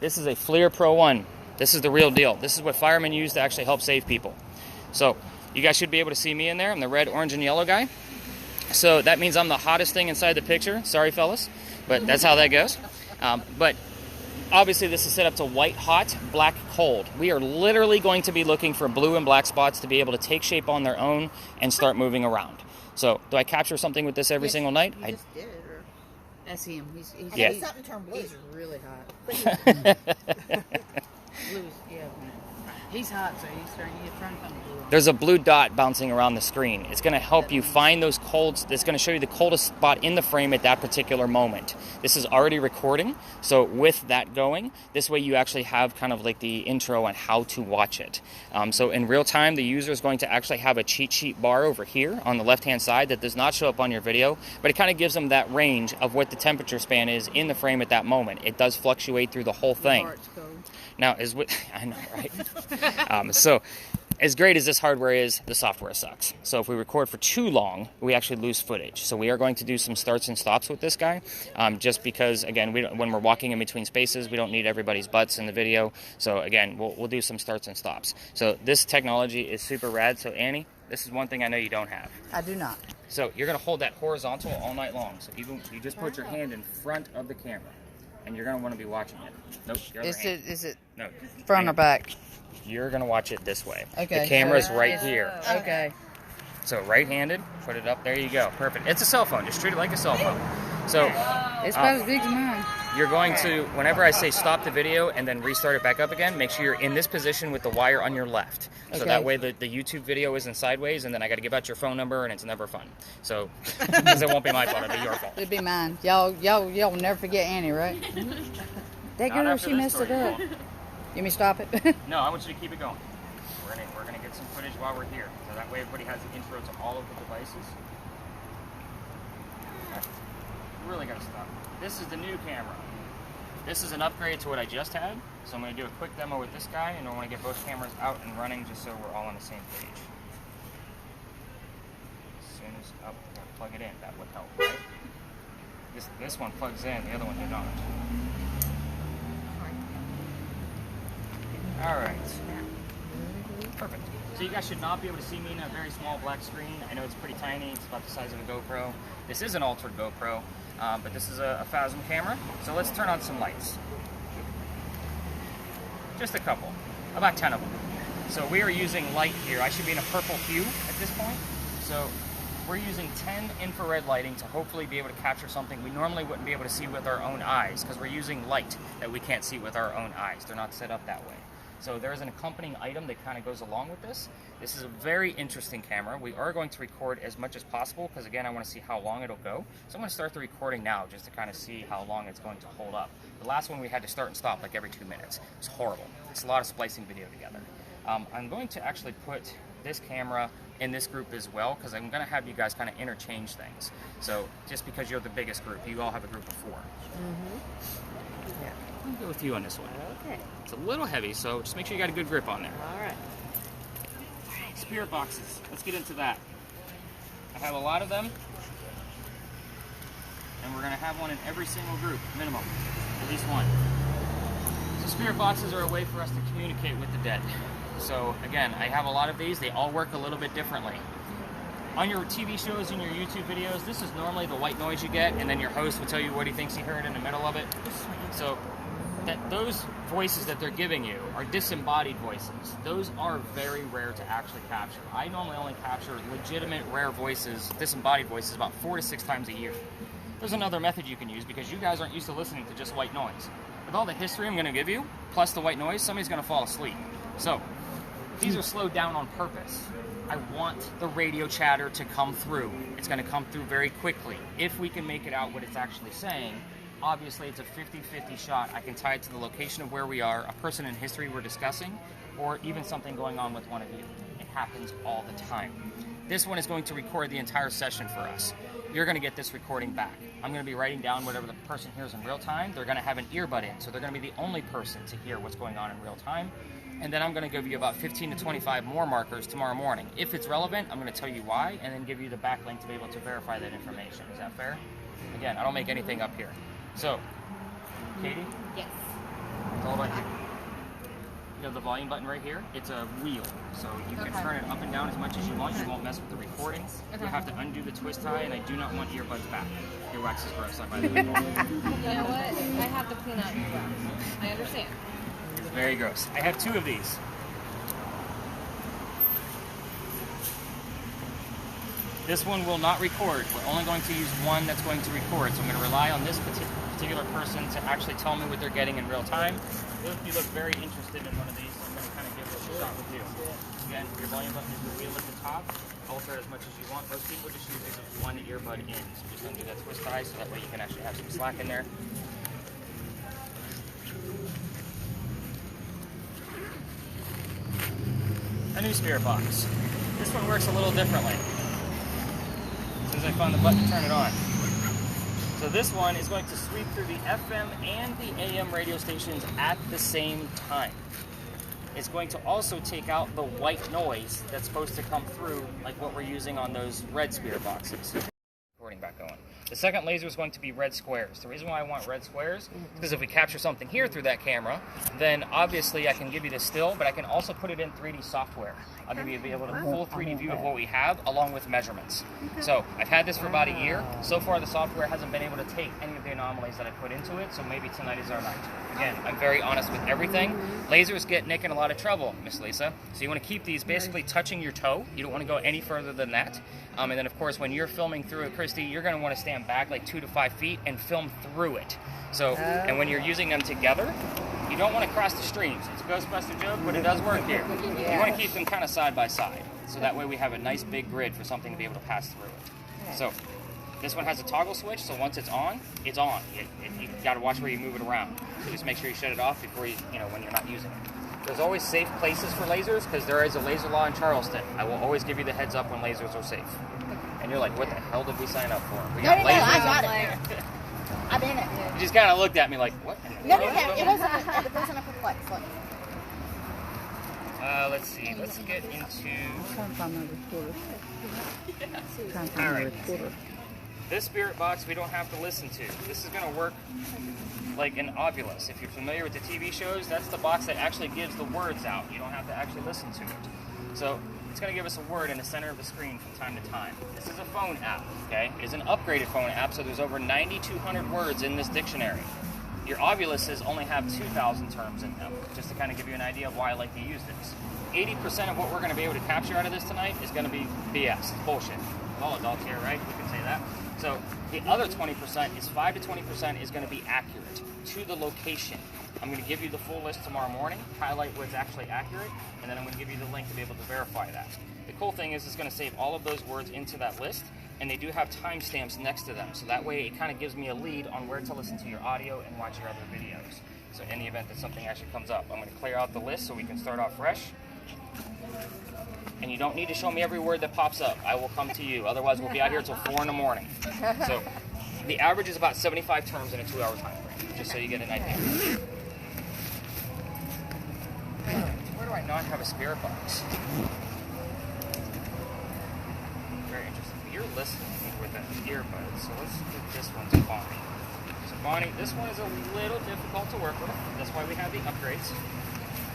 This is a FLIR Pro 1. This is the real deal. This is what firemen use to actually help save people. So you guys should be able to see me in there. I'm the red, orange, and yellow guy. So that means I'm the hottest thing inside the picture. Sorry, fellas, but that's how that goes. But obviously this is set up to white hot, black cold. We are literally going to be looking for blue and black spots to be able to take shape on their own and start moving around. So do I capture something with this every single night? You just did it, or... I see him. He's something turn blue. He's really hot. Blue's, yeah, man. He's hot, so he's trying to come blue. There's a blue dot bouncing around the screen. It's going to help you find those colds. It's going to show you the coldest spot in the frame at that particular moment. This is already recording, so with that going, this way you actually have kind of like the intro on how to watch it. So in real time, the user is going to actually have a cheat sheet bar over here on the left-hand side that does not show up on your video, but it kind of gives them that range of what the temperature span is in the frame at that moment. It does fluctuate through the whole thing. Now, I know, right? So, as great as this hardware is, the software sucks. So if we record for too long, we actually lose footage. So we are going to do some starts and stops with this guy, just because, again, when we're walking in between spaces, we don't need everybody's butts in the video. So again, we'll do some starts and stops. So this technology is super rad. So Annie, this is one thing I know you don't have. I do not. So you're going to hold that horizontal all night long. So even you just put your hand in front of the camera, and you're going to want to be watching it. Nope. Is it no, front or back? You're going to watch it this way. Okay. The camera's right here. Okay. So right-handed, put it up. There you go. Perfect. It's a cell phone. Just treat it like a cell phone. So it's about as big as mine. You're going to, whenever I say stop the video and then restart it back up again, make sure you're in this position with the wire on your left. So Okay. that way the YouTube video isn't sideways, and then I got to give out your phone number, and it's never fun. So, because it won't be my fault, it'll be your fault. It'd be mine. Y'all will never forget Annie, right? That Not girl, after she this messed story, it up. you won't. You want me to stop it? No, I want you to keep it going. We're gonna get some footage while we're here, so that way everybody has the intro to all of the devices. Okay. You really gotta stop. This is the new camera. This is an upgrade to what I just had, so I'm gonna do a quick demo with this guy, and I want to get both cameras out and running just so we're all on the same page. As soon as I plug it in, that would help, right? This one plugs in, the other one did not. All right. Perfect. So you guys should not be able to see me in a very small black screen. I know it's pretty tiny. It's about the size of a GoPro. This is an altered GoPro, but this is a Phasm camera. So let's turn on some lights. Just a couple, about 10 of them. So we are using light here. I should be in a purple hue at this point. So we're using 10 infrared lighting to hopefully be able to capture something we normally wouldn't be able to see with our own eyes, because we're using light that we can't see with our own eyes. They're not set up that way. So there's an accompanying item that kind of goes along with this. This is a very interesting camera. We are going to record as much as possible because, again, I want to see how long it'll go. So I'm going to start the recording now just to kind of see how long it's going to hold up. The last one we had to start and stop like every 2 minutes. It's horrible. It's a lot of splicing video together. I'm going to actually put this camera in this group as well, because I'm going to have you guys kind of interchange things. So just because you're the biggest group, you all have a group of 4. Yeah. I'll go with you on this one. Okay. It's a little heavy, so just make sure you got a good grip on there. All right. Spirit boxes. Let's get into that. I have a lot of them, and we're going to have one in every single group, minimum, at least one. So spirit boxes are a way for us to communicate with the dead. So again, I have a lot of these. They all work a little bit differently. On your TV shows and your YouTube videos, this is normally the white noise you get, and then your host will tell you what he thinks he heard in the middle of it. So those voices that they're giving you are disembodied voices. Those are very rare to actually capture. I normally only capture legitimate, rare voices, disembodied voices, about 4 to 6 times a year. There's another method you can use because you guys aren't used to listening to just white noise. With all the history I'm going to give you, plus the white noise, somebody's going to fall asleep. So these are slowed down on purpose. I want the radio chatter to come through. It's going to come through very quickly. If we can make it out what it's actually saying, obviously it's a 50-50 shot. I can tie it to the location of where we are, a person in history we're discussing, or even something going on with one of you. It happens all the time. This one is going to record the entire session for us. You're going to get this recording back. I'm going to be writing down whatever the person hears in real time. They're going to have an earbud in, so they're going to be the only person to hear what's going on in real time. And then I'm going to give you about 15 to 25 more markers tomorrow morning. If it's relevant, I'm going to tell you why, and then give you the backlink to be able to verify that information. Is that fair? Again, I don't make anything up here. So, Katie? Yes. The the volume button right here, it's a wheel. So you can turn it up and down as much as you want. You won't mess with the recording. You'll have to undo the twist tie, and I do not want earbuds back. Your wax is gross, by the way. You know what? I have to clean out your wax. I understand. It's very gross. I have 2 of these. This one will not record. We're only going to use one that's going to record. So I'm going to rely on this particular person to actually tell me what they're getting in real time. You look very interested in one of these, so I'm going to kind of give it a shot with you. Again, your volume button is the wheel at the top. Alter it as much as you want. Most people just use these with one earbud in. So just undo that twist tie so that way you can actually have some slack in there. A new spirit box. This one works a little differently. As soon as I find the button to turn it on. So this one is going to sweep through the FM and the AM radio stations at the same time. It's going to also take out the white noise that's supposed to come through, like what we're using on those red spirit boxes. Recording back going. The second laser is going to be red squares. The reason why I want red squares is because if we capture something here through that camera, then obviously I can give you the still, but I can also put it in 3D software. I'll give you be able to full 3D view of what we have along with measurements. So I've had this for about a year. So far the software hasn't been able to take any of the anomalies that I put into it, so maybe tonight is our night. Again, I'm very honest with everything. Lasers get Nick in a lot of trouble, Miss Lisa. So you want to keep these basically touching your toe. You don't want to go any further than that. And then of course when you're filming through it, Christy, you're going to want to stand back like 2 to 5 feet and film through it. So, and when you're using them together, you don't want to cross the streams. It's a Ghostbuster joke, but it does work here. You want to keep them kind of side by side. So that way we have a nice big grid for something to be able to pass through it. So this one has a toggle switch, so once it's on, it's on. You got to watch where you move it around. So just make sure you shut it off before you know, when you're not using it. There's always safe places for lasers because there is a laser law in Charleston. I will always give you the heads up when lasers are safe. And you're like, what the hell did we sign up for? We got lasers. I got it. I'm in it. You just kind of looked at me like, what? No, it wasn't a perplex. Let's see. Let's get into... All right. This spirit box we don't have to listen to. This is going to work like an ovulus. If you're familiar with the TV shows, that's the box that actually gives the words out. You don't have to actually listen to it. So it's going to give us a word in the center of the screen from time to time. This is a phone app, okay? It's an upgraded phone app, so there's over 9,200 words in this dictionary. Your ovuluses only have 2,000 terms in them, just to kind of give you an idea of why I like to use this. 80% of what we're going to be able to capture out of this tonight is going to be BS. It's bullshit. We're all adults here, right? We can say that. So the other 20% is 5 to 20% is going to be accurate to the location. I'm going to give you the full list tomorrow morning, highlight what's actually accurate, and then I'm going to give you the link to be able to verify that. The cool thing is it's going to save all of those words into that list, and they do have timestamps next to them. So that way it kind of gives me a lead on where to listen to your audio and watch your other videos. So in the event that something actually comes up, I'm going to clear out the list so we can start off fresh. And you don't need to show me every word that pops up. I will come to you. Otherwise, we'll be out here until 4 in the morning. So the average is about 75 terms in a 2-hour time frame, just so you get an idea. Where do I not have a spirit box? Very interesting. You're listening with an earbud, so let's give this one to Bonnie. So Bonnie, this one is a little difficult to work with. That's why we have the upgrades.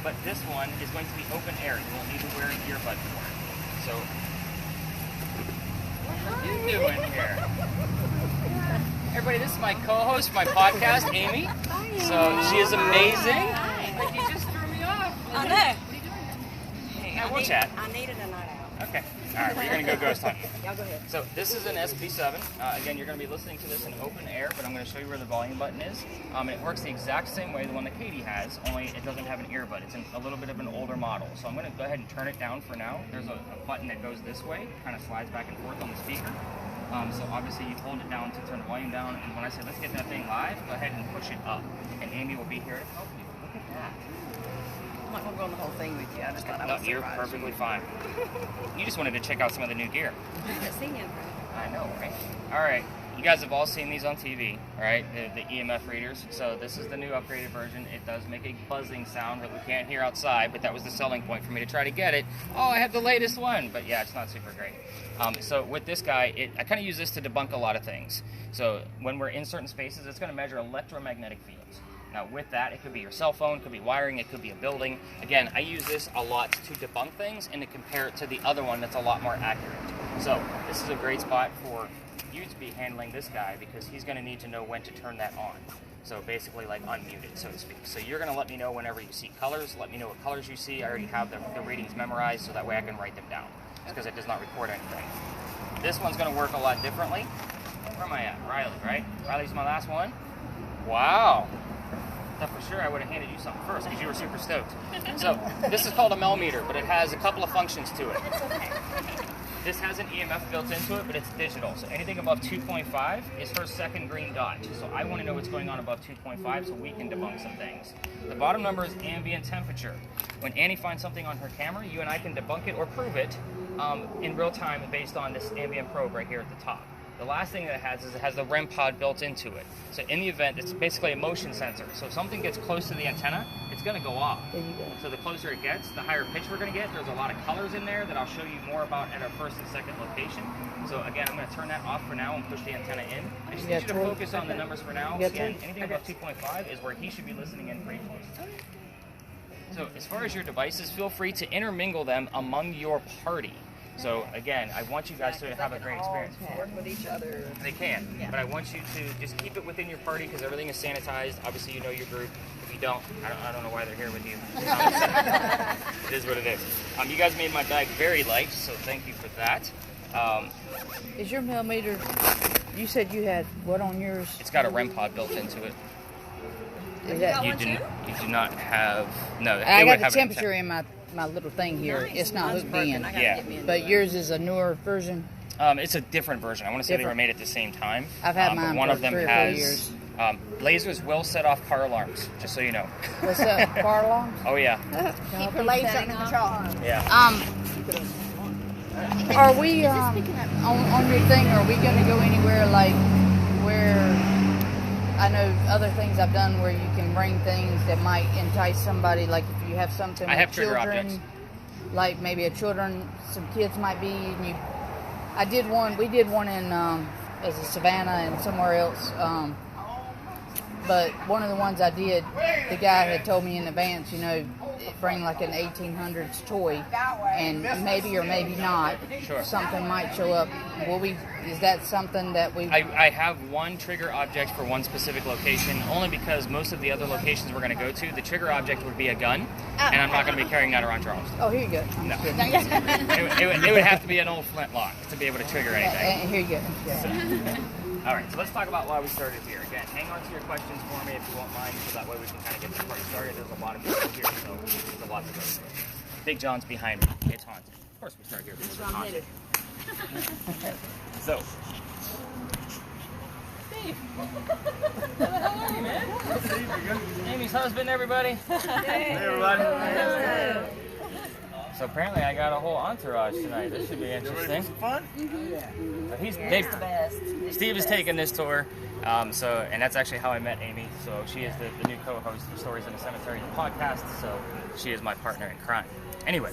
But this one is going to be open air. You won't need to wear an earbud for it. So, what are you doing here? Everybody, this is my co-host, my podcast, Amy. So she is amazing. Like you just threw me off. I know. Hey, we'll chat. I needed a night out. Okay. All right, we're going to go ghost hunting. Y'all go ahead. So this is an SP7. Again, you're going to be listening to this in open air, but I'm going to show you where the volume button is. And it works the exact same way the one that Katie has, only it doesn't have an earbud. It's a little bit of an older model. So I'm going to go ahead and turn it down for now. There's a button that goes this way, kind of slides back and forth on the speaker. So obviously you hold it down to turn the volume down, and when I say let's get that thing live, go ahead and push it up. And Amy will be here to help you. Look at that. I'm not going to go on the whole thing with you. I just thought I No, was you're surprised. perfectly fine. You just wanted to check out some of the new gear. Singing. I know, right? All right. You guys have all seen these on TV, right? The EMF readers. So this is the new upgraded version. It does make a buzzing sound that we can't hear outside, but that was the selling point for me to try to get it. Oh, I have the latest one. But yeah, it's not super great. So with this guy, I kind of use this to debunk a lot of things. So when we're in certain spaces, it's going to measure electromagnetic fields. Now with that, it could be your cell phone, it could be wiring, it could be a building. Again, I use this a lot to debunk things and to compare it to the other one that's a lot more accurate. So this is a great spot for you to be handling this guy because he's going to need to know when to turn that on. So basically like unmute it, so to speak. So you're going to let me know whenever you see colors, let me know what colors you see. I already have the readings memorized so that way I can write them down because it does not record anything. This one's going to work a lot differently. Where am I at? Riley, right? Riley's my last one. Wow. I thought for sure I would have handed you something first because you were super stoked. So this is called a millimeter, but it has a couple of functions to it. This has an EMF built into it, but it's digital. So anything above 2.5 is her second green dot. So I want to know what's going on above 2.5 so we can debunk some things. The bottom number is ambient temperature. When Annie finds something on her camera, you and I can debunk it or prove it in real time based on this ambient probe right here at the top. The last thing that it has is it has the REM pod built into it. So in the event, it's basically a motion sensor. So if something gets close to the antenna, it's going to go off. There you go. So the closer it gets, the higher pitch we're going to get. There's a lot of colors in there that I'll show you more about at our first and second location. So again, I'm going to turn that off for now and push the antenna in. I just need you to focus on the numbers for now. Again, anything above 2.5 is where he should be listening in pretty close. So as far as your devices, feel free to intermingle them among your party. So again, I want you guys to have a great experience. Work with each other. They can, but I want you to just keep it within your party because everything is sanitized. Obviously, you know your group. If you don't, I don't know why they're here with you. It is what it is. You guys made my bag very light, so thank you for that. Is your millimeter, you said you had what on yours? It's got a REM pod built into it. Is that, You do not have, no. I it would got the have an temperature in my little thing here. Nice. It's not Mine's hooked broken. in. I gotta Yeah. get me a new But one. yours is a newer version. It's a different version. I want to say they were Different. made at the same time. I've had but mine one for of them 3 or 4 has years. lasers will set off car alarms, just so you know. What's up, car alarms? Oh yeah, Keep your legs under control. yeah. Are we on your thing? Are we going to go anywhere like where? I know other things I've done where you can bring things that might entice somebody. Like if you have something I with have trigger children, objects. like maybe some kids might be. And we did one in as a Savannah and somewhere else. But one of the ones I did, the guy had told me in advance, bring like an 1800s toy, and maybe or maybe not, Sure. something might show up. Is that something that we? I have one trigger object for one specific location, only because most of the other locations we're going to go to, the trigger object would be a gun, and I'm not going to be carrying that around Charles. Oh, here you go. No. It would have to be an old flintlock to be able to trigger anything. Here you go. Yeah. All right, so let's talk about why we started here. Again, hang on to your questions for me if you won't mind, so that way we can kind of get this party started. There's a lot of people here, so there's a lot to go through. Big John's behind me. It's haunted. Of course we start here because it's haunted. So. Steve. How are you, man? Amy's husband, everybody. Hey, everybody. So apparently I got a whole entourage tonight. This should be interesting. Fun? The best. Steve is taking this tour, and that's actually how I met Amy. So she is the new co-host of Stories in the Cemetery podcast. So she is my partner in crime. Anyway,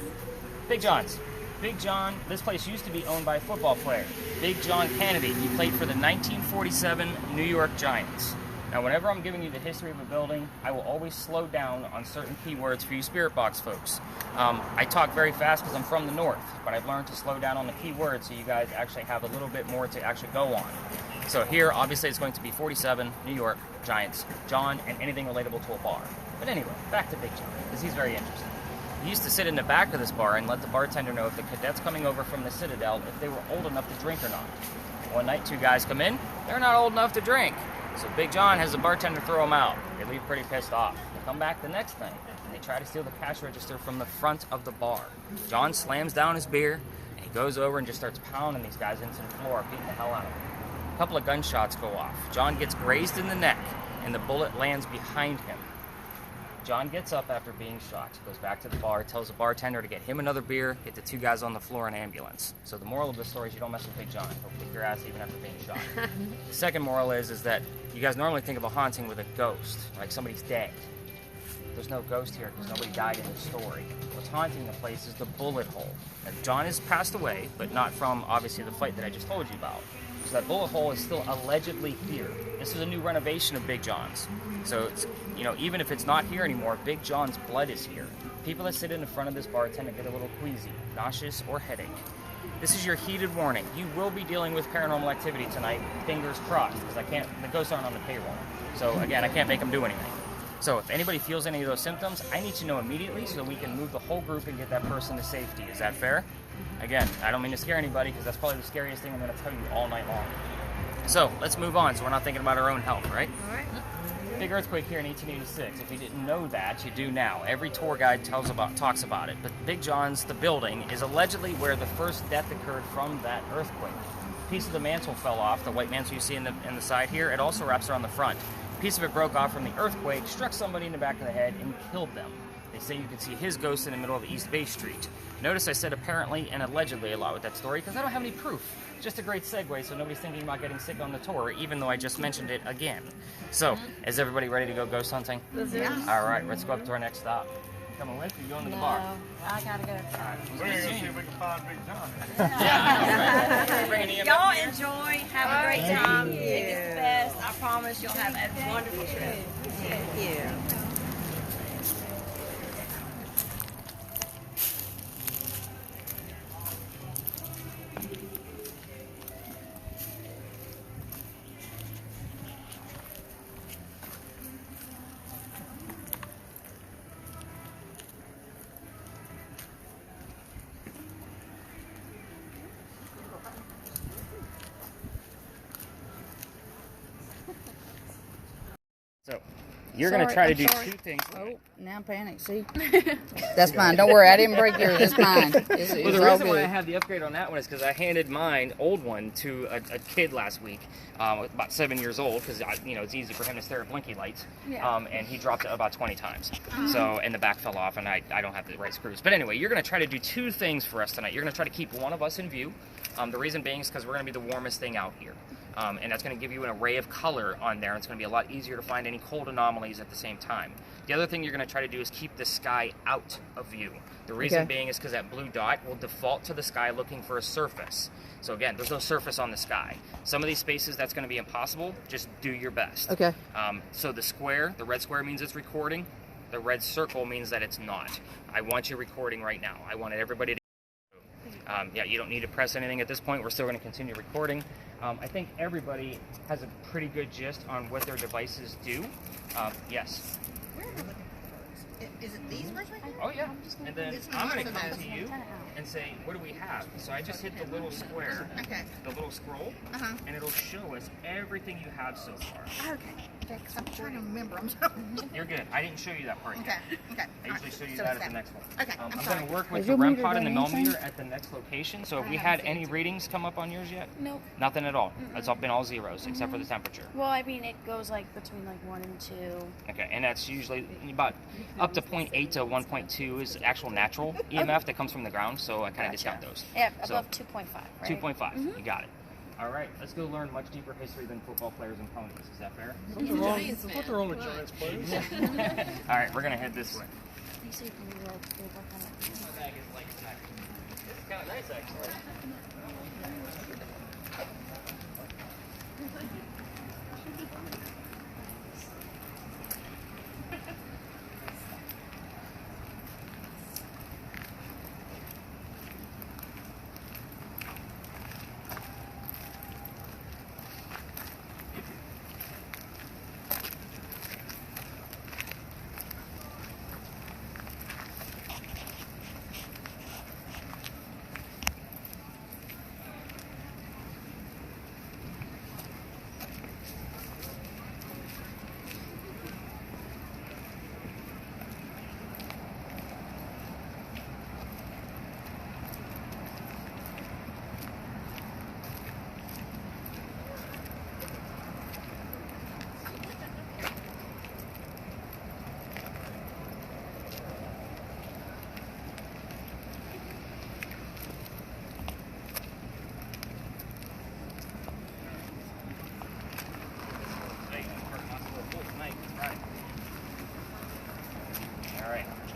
Big John's. Big John, this place used to be owned by a football player, Big John Kennedy. He played for the 1947 New York Giants. Now, whenever I'm giving you the history of a building, I will always slow down on certain keywords for you Spirit Box folks. I talk very fast because I'm from the north, but I've learned to slow down on the keywords so you guys actually have a little bit more to actually go on. So here, obviously, it's going to be 47, New York, Giants, John, and anything relatable to a bar. But anyway, back to Big John, because he's very interesting. He used to sit in the back of this bar and let the bartender know if the cadets coming over from the Citadel, if they were old enough to drink or not. One night, 2 guys come in, they're not old enough to drink. So Big John has the bartender throw them out. They leave pretty pissed off. They come back the next night, and they try to steal the cash register from the front of the bar. John slams down his beer, and he goes over and just starts pounding these guys into the floor, beating the hell out of them. A couple of gunshots go off. John gets grazed in the neck, and the bullet lands behind him. John gets up after being shot, goes back to the bar, tells the bartender to get him another beer, get the 2 guys on the floor in an ambulance. So the moral of the story is you don't mess with Big John. He'll kick your ass even after being shot. The second moral is that you guys normally think of a haunting with a ghost, like somebody's dead. There's no ghost here because nobody died in the story. What's haunting the place is the bullet hole. Now, John has passed away, but not from, obviously, the fight that I just told you about. So that bullet hole is still allegedly here. This This is a new renovation of Big John's. So, it's, you know, even if it's not here anymore, Big John's blood is here. People that sit in the front of this bar tend to get a little queasy, nauseous, or headache. This is your heated warning. You will be dealing with paranormal activity tonight. Fingers crossed, because the ghosts aren't on the payroll. So again, I can't make them do anything. So if anybody feels any of those symptoms, I need to know immediately so that we can move the whole group and get that person to safety. Is that fair? Again, I don't mean to scare anybody, because that's probably the scariest thing I'm going to tell you all night long. So let's move on, so we're not thinking about our own health, right? All right. Big earthquake here in 1886. If you didn't know that, you do now. Every tour guide talks about it. But Big John's, the building, is allegedly where the first death occurred from that earthquake. A piece of the mantle fell off, the white mantle you see in the side here. It also wraps around the front. A piece of it broke off from the earthquake, struck somebody in the back of the head, and killed them. They say you can see his ghost in the middle of East Bay Street. Notice I said apparently and allegedly a lot with that story, because I don't have any proof. Just a great segue, so nobody's thinking about getting sick on the tour, even though I just mentioned it again. So, is everybody ready to go ghost hunting? Yeah. All right, let's go up to our next stop. Coming with you, going to the bar. I gotta go. All right, We're going to see if we can find Big John. Yeah, I know, right? Bringing EMF Y'all here? enjoy, have a great time. Biggest best. I promise you'll have a wonderful trip. Thank you. So, you're going to try to do two things. Oh, now I'm panicked. See? That's mine. Don't worry. I didn't break yours. It's mine. It's Well, the all reason why I good. have the upgrade on that one is because I handed mine, old one, to a kid last week, about 7 years old, because it's easy for him to stare at blinky lights, and he dropped it about 20 times. So, and the back fell off, and I don't have the right screws. But anyway, you're going to try to do two things for us tonight. You're going to try to keep one of us in view. The reason being is because we're going to be the warmest thing out here. And that's going to give you an array of color on there. And it's going to be a lot easier to find any cold anomalies at the same time. The other thing you're going to try to do is keep the sky out of view. The reason being is because that blue dot will default to the sky looking for a surface. So again, there's no surface on the sky. Some of these spaces, that's going to be impossible. Just do your best. Okay. So the red square means it's recording. The red circle means that it's not. I want you recording right now. I wanted everybody to... you don't need to press anything at this point. We're still going to continue recording. I think everybody has a pretty good gist on what their devices do. Yes. Is it these ones right here? Oh, yeah. And then I'm going to come to you and say, what do we have? So I just hit the little square, the little scroll, and it'll show us everything you have so far. Okay. Because I'm trying to remember. I'm sorry. You're good. I didn't show you that part yet. Okay. I usually show you that at the next one. Okay. I'm sorry. going to work with Has the your REM meter pod and the done anything? millimeter at the next location. So have we had any readings come up on yours yet? Nope. Nothing at all. It's all been all zeros except for the temperature. Well, I mean, it goes like between like 1 and 2. Okay, and that's usually about up to 0.8 to 1.2 is actual natural EMF that comes from the ground. So I kind of discount those. Yeah, So, above 2.5, right? 2.5. You got it. All right, let's go learn much deeper history than football players and ponies. Is that fair? What's wrong with Giants players? All right, we're gonna head this way. You see from the red square on it. My bag is like that. This is kind of nice, actually.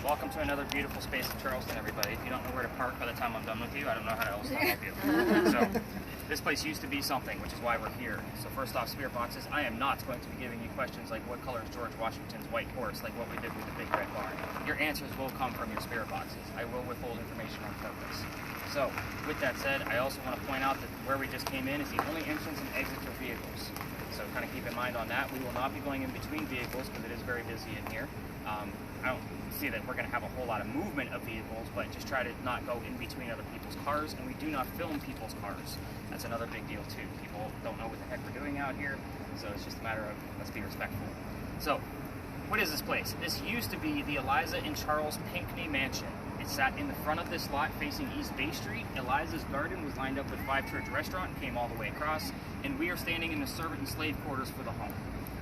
Welcome to another beautiful space in Charleston, everybody. If you don't know where to park by the time I'm done with you, I don't know how else to help you. So, This place used to be something, which is why we're here. So first off, spirit boxes, I am not going to be giving you questions like what color is George Washington's white horse, like what we did with the Big Red Barn. Your answers will come from your spirit boxes. I will withhold information on purpose. So with that said, I also want to point out that where we just came in is the only entrance and exit for vehicles. So kind of keep in mind on that. We will not be going in between vehicles because it is very busy in here. I don't see that we're going to have a whole lot of movement of vehicles, but just try to not go in between other people's cars, and we do not film people's cars. That's another big deal too. People don't know what the heck we're doing out here, so it's just a matter of let's be respectful. So, what is this place? This used to be the Eliza and Charles Pinckney Mansion. It sat in the front of this lot facing East Bay Street. Eliza's garden was lined up with Five Church Restaurant and came all the way across, and we are standing in the servant and slave quarters for the home.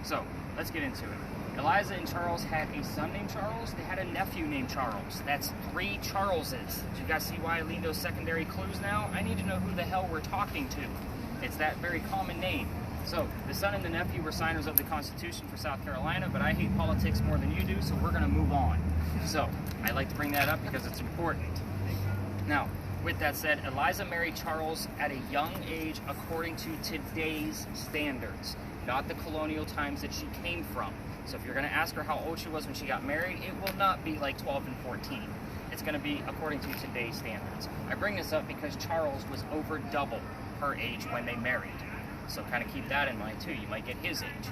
So, let's get into it. Eliza and Charles had a son named Charles. They had a nephew named Charles. That's 3 Charleses. Do you guys see why I leaned those secondary clues now? I need to know who the hell we're talking to. It's that very common name. So, the son and the nephew were signers of the Constitution for South Carolina, but I hate politics more than you do, so we're going to move on. So, I like to bring that up because it's important. Now, with that said, Eliza married Charles at a young age according to today's standards, not the colonial times that she came from. So if you're going to ask her how old she was when she got married, it will not be like 12 and 14. It's going to be according to today's standards. I bring this up because Charles was over double her age when they married. So kind of keep that in mind too. You might get his age.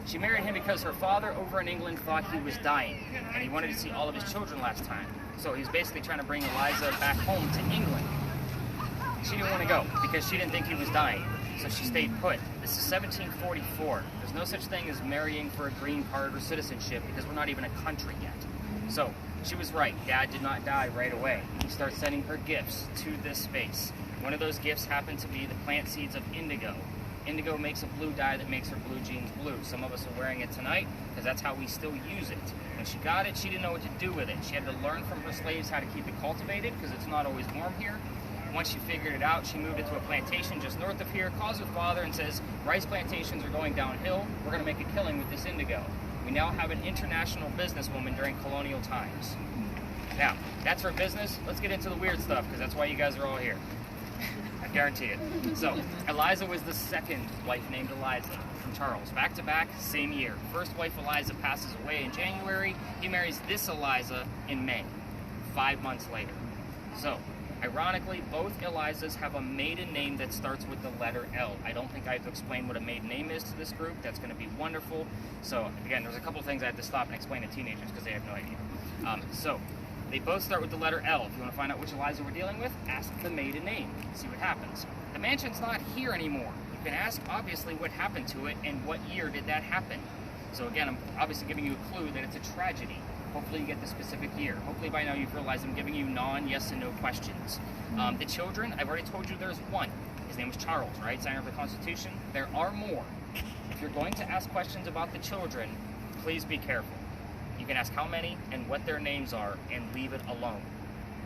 She married him because her father over in England thought he was dying, and he wanted to see all of his children last time. So he's basically trying to bring Eliza back home to England. She didn't want to go because she didn't think he was dying. So she stayed put. This is 1744. There's no such thing as marrying for a green card or citizenship because we're not even a country yet. So she was right. Dad did not die right away. He starts sending her gifts to this space. One of those gifts happened to be the plant seeds of indigo. Indigo makes a blue dye that makes her blue jeans blue. Some of us are wearing it tonight because that's how we still use it. When she got it, she didn't know what to do with it. She had to learn from her slaves how to keep it cultivated because it's not always warm here. Once she figured it out, she moved it to a plantation just north of here, calls her father and says, rice plantations are going downhill, we're going to make a killing with this indigo. We now have an international businesswoman during colonial times. Now, that's her business. Let's get into the weird stuff, because that's why you guys are all here. I guarantee it. So, Eliza was the second wife named Eliza from Charles. Back to back, same year. First wife Eliza passes away in January. He marries this Eliza in May, 5 months later. So, ironically, both Elizas have a maiden name that starts with the letter L. I don't think I have to explain what a maiden name is to this group. That's going to be wonderful. So, again, there's a couple things I have to stop and explain to teenagers because they have no idea. So, they both start with the letter L. If you want to find out which Eliza we're dealing with, ask the maiden name. See what happens. The mansion's not here anymore. You can ask, obviously, what happened to it and what year did that happen. So, again, I'm obviously giving you a clue that it's a tragedy. Hopefully you get the specific year. Hopefully by now you've realized I'm giving you non-yes and no questions. The children, I've already told you there's one. His name was Charles, right? Signer of the Constitution. There are more. If you're going to ask questions about the children, please be careful. You can ask how many and what their names are and leave it alone.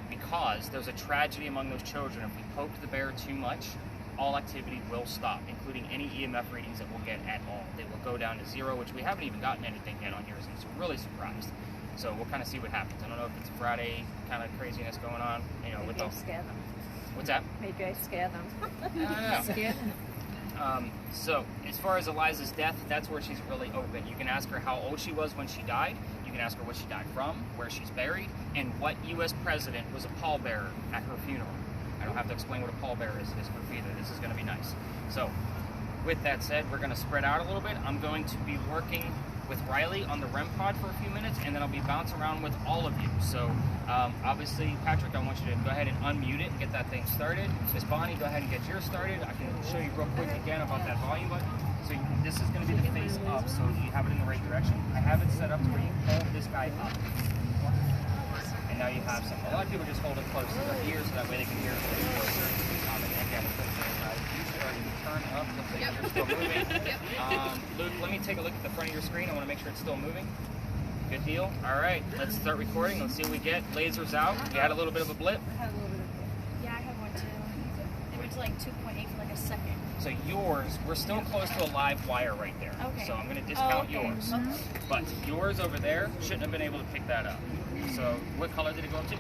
Because there's a tragedy among those children. If we poke the bear too much, all activity will stop, including any EMF readings that we'll get at all. They will go down to 0, which we haven't even gotten anything yet on yours, and so we're really surprised. So we'll kind of see what happens. I don't know if it's Friday kind of craziness going on, you know, with the... Scare them. What's that? Maybe I scare them. I don't know. So as far as Eliza's death, that's where she's really open. You can ask her how old she was when she died. You can ask her what she died from, where she's buried, and what U.S. president was a pallbearer at her funeral. I don't have to explain what a pallbearer is to this group either. This is going to be nice. So with that said, we're going to spread out a little bit. I'm going to be working with RYLEE on the REM pod for a few minutes, and then I'll be bouncing around with all of you. So obviously, Patrick, I want you to go ahead and unmute it and get that thing started. Miss Bonnie, go ahead and get yours started. I can show you real quick again about that volume button. So this is going to be the face up, so you have it in the right direction. I have it set up to where you hold this guy up. And now you have some. A lot of people just hold it close to their ears so that way they can hear it a little closer. And again, you should already turn up. Looks like you're still moving. Luke, let me take a look at the front of your screen. I want to make sure it's still moving. Good deal. All right, let's start recording. Let's see what we get. Lasers out. You had a little bit of a blip. I had a little bit of it. Yeah, I had one too. It went to like 2.8 for like a second. So yours, we're still close to a live wire right there. Okay. So I'm going to discount yours. But yours over there shouldn't have been able to pick that up. So what color did it go up to?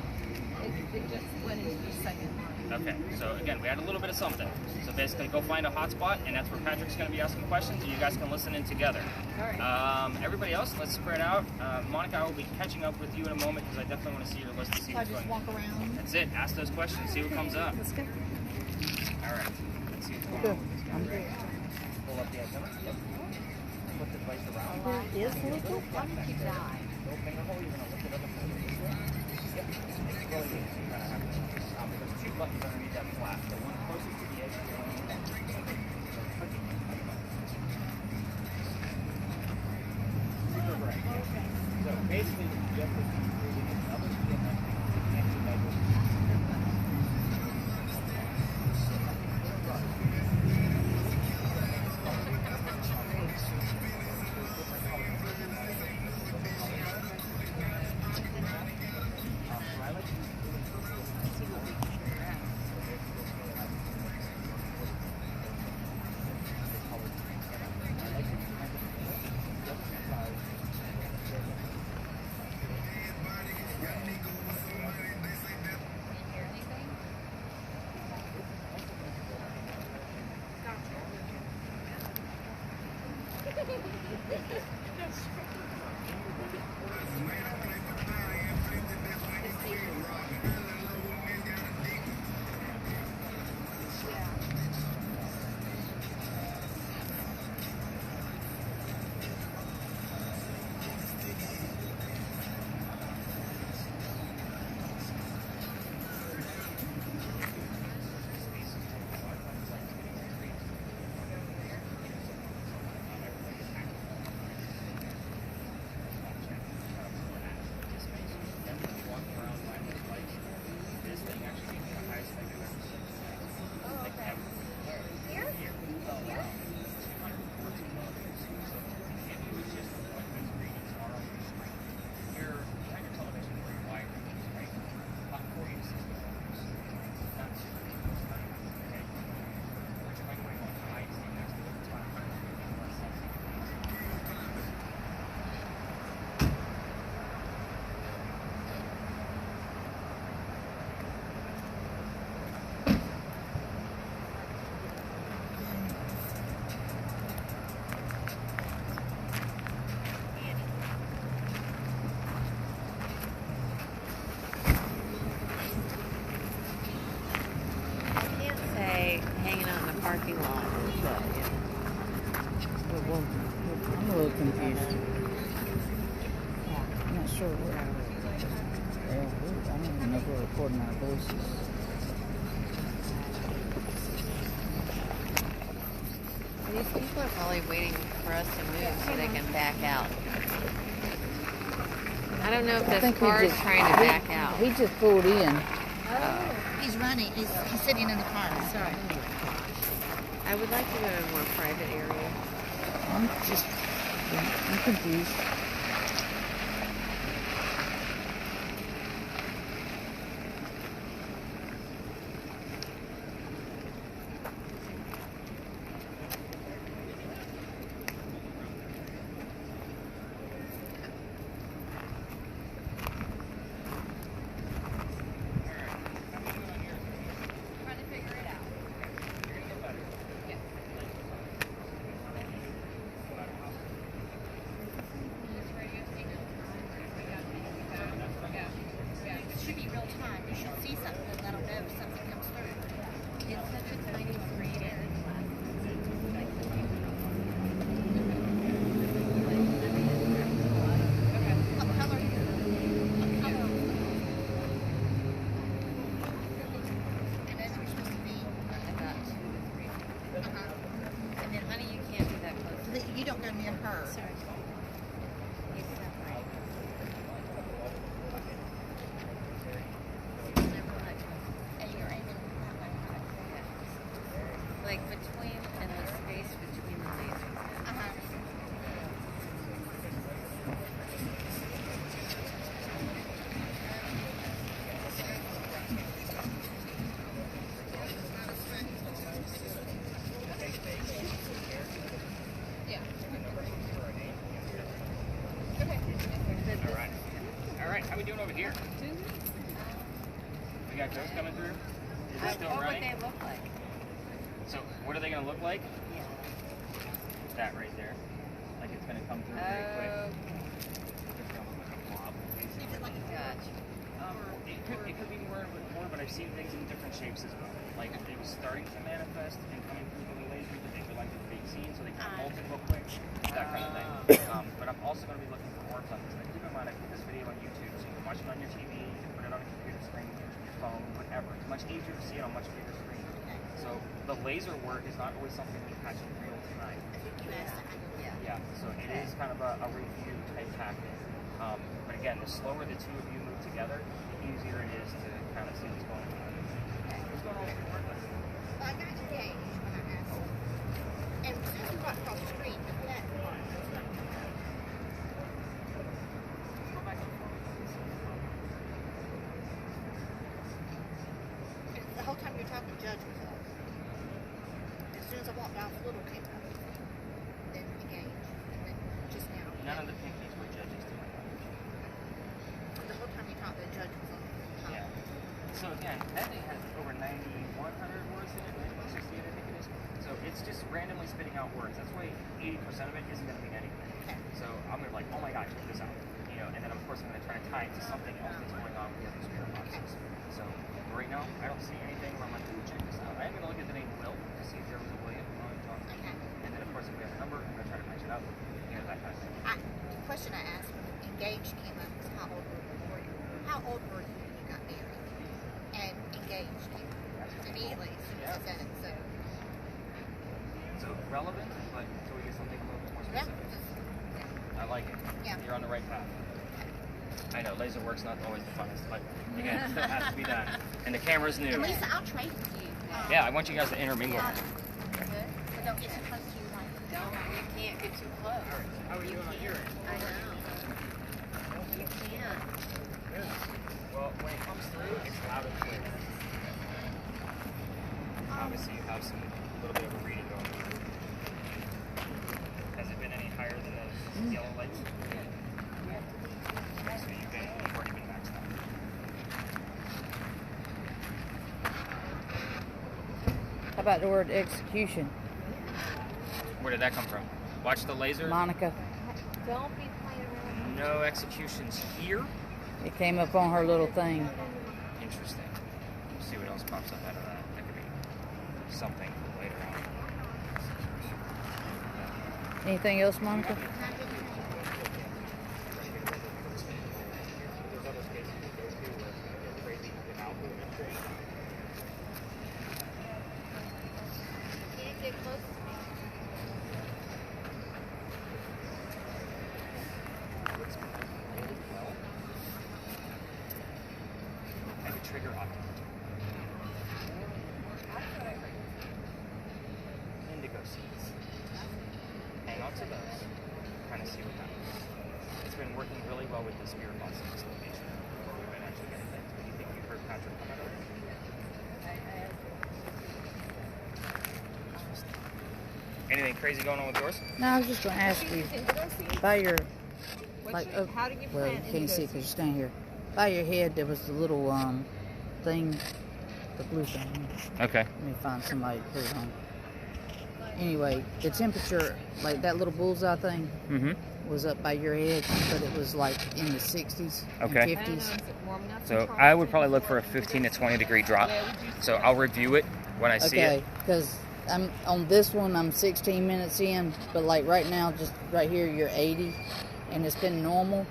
It just went into the second line. Okay, so again, we had a little bit of something. So basically, go find a hotspot, and that's where Patrick's going to be asking questions, and you guys can listen in together. All right. Everybody else, let's spread out. Monica, I will be catching up with you in a moment because I definitely want to see your list to see So I what's just going walk on. around. That's it. Ask those questions. See what comes up. Let's go. All right. Let's see what's going on with this guy. Pull up the antenna. Yep. Put the device around. Is little one keeps eye. Little finger hole. You're going to lift it up and push it this way. Yep. Really good. So you kind of have to. There's two buttons underneath that flap. The one closest to the edge and the one on the left. Super bright. So basically, you have to be creating another EMF connection that goes. Parking lot. I'm a little confused. I'm not sure where. I don't even know if we're recording our voices. These people are probably waiting for us to move so they can back out. I don't know if this car is trying to back out. He just pulled in. Oh. He's running. He's sitting in the car. Sorry. I would like to go to a more private area. I'm confused. You don't go near her. Sorry. He's separate. And you're aiming that way. Like between, and the space between the lasers. All right, how we doing over here? You got those coming through? Is it still What would running? they look like? So what are they going to look like? Yeah. That right there. Like it's going to come through very quick. It's going to look like a blob, basically. Gotcha. It could be more, but I've seen things in different shapes as well. Like it was starting to manifest and coming through the laser, but they would like the big scene, so they kind of molted real quick, that kind of thing. But I'm also going to be looking for more on this. Like, keep in mind, I put this video on YouTube, so you can watch it on your TV, you can put it on a computer screen, your phone, whatever. It's much easier to see it on a much bigger screen. So the laser work is not always something we catch in real time. Yeah, so it is kind of a review type tactic. But again, the slower the two of you move together, the easier it is to kind of see what's going on. What's going on with your work? I got engaged when I asked. And Susan walked across the street, but that. And the whole time you're talking, the judge was up. As soon as I walked out, the little came up. Then engaged. And then just now. None of the pinkies were judges to my knowledge. The whole time you talked, the judge was on. Yeah. So again, that thing has over 9,100 words in it, 9,168 I think it is. So it's just randomly spitting out words. That's why 80% of it isn't going to mean anything. Okay. So I'm going to be like, oh my god, check this out. You know, and then of course I'm going to try to tie it to something else that's going on with the spirit boxes. So right now, I don't see anything where I'm like, ooh, check this out. I am going to look at the name Will to see if there was a William on top. Okay. And then of course if we have a number, I'm going to try to match it up. You know, that kind of thing. The question I asked when engaged came up was how old were you? How old were you when you got married? And engaged came up immediately as soon as I said it. So relevant, but until we get something a little bit more Yeah, specific. just, I like it. Yeah. You're on the right path. I know, laser work's not always the funnest, but again, it still has to be done. And the camera's new. and Lisa, I'll trade with you. Yeah, I want you guys to intermingle. Good. But don't get too close to your wife. You can't get too close. How are you doing on your end? I know. You can't. Well, when it comes through, it's loud and clear. Obviously, you have some little bit of a reading going on. Has it been any higher than those yellow lights? So you've already been maxed out. How about the word execution? Where did that come from? Watch the laser. Monica. Don't be playing around. No executions here. It came up on her little thing. Interesting. Let's see what else pops up out of that. That could be something for later on. Anything else, Monica? There's other cases we go to where it's going to get crazy without movement. Can't get close to me. Have a trigger optic. Indigo seeds. Hang on to those. Kind of see what happens. It's been working really well with the spirit box in this location. We've been actually getting things. Do you think you heard Patrick come out of it? Anything crazy going on with yours? No, I was just going to ask you. By your, like, How do you well, you can't see it because you're standing here. By your head, there was the little thing, the blue thing. Okay. Let me find somebody to put it on. Anyway, the temperature, like that little bullseye thing, was up by your head, but it was like in the 60s Okay. and 50s. So I would probably look for a 15 to 20 degree drop. So I'll review it when I see Okay, it. because I'm on this one, I'm 16 minutes in, but like right now, just right here, you're 80, and it's been normal.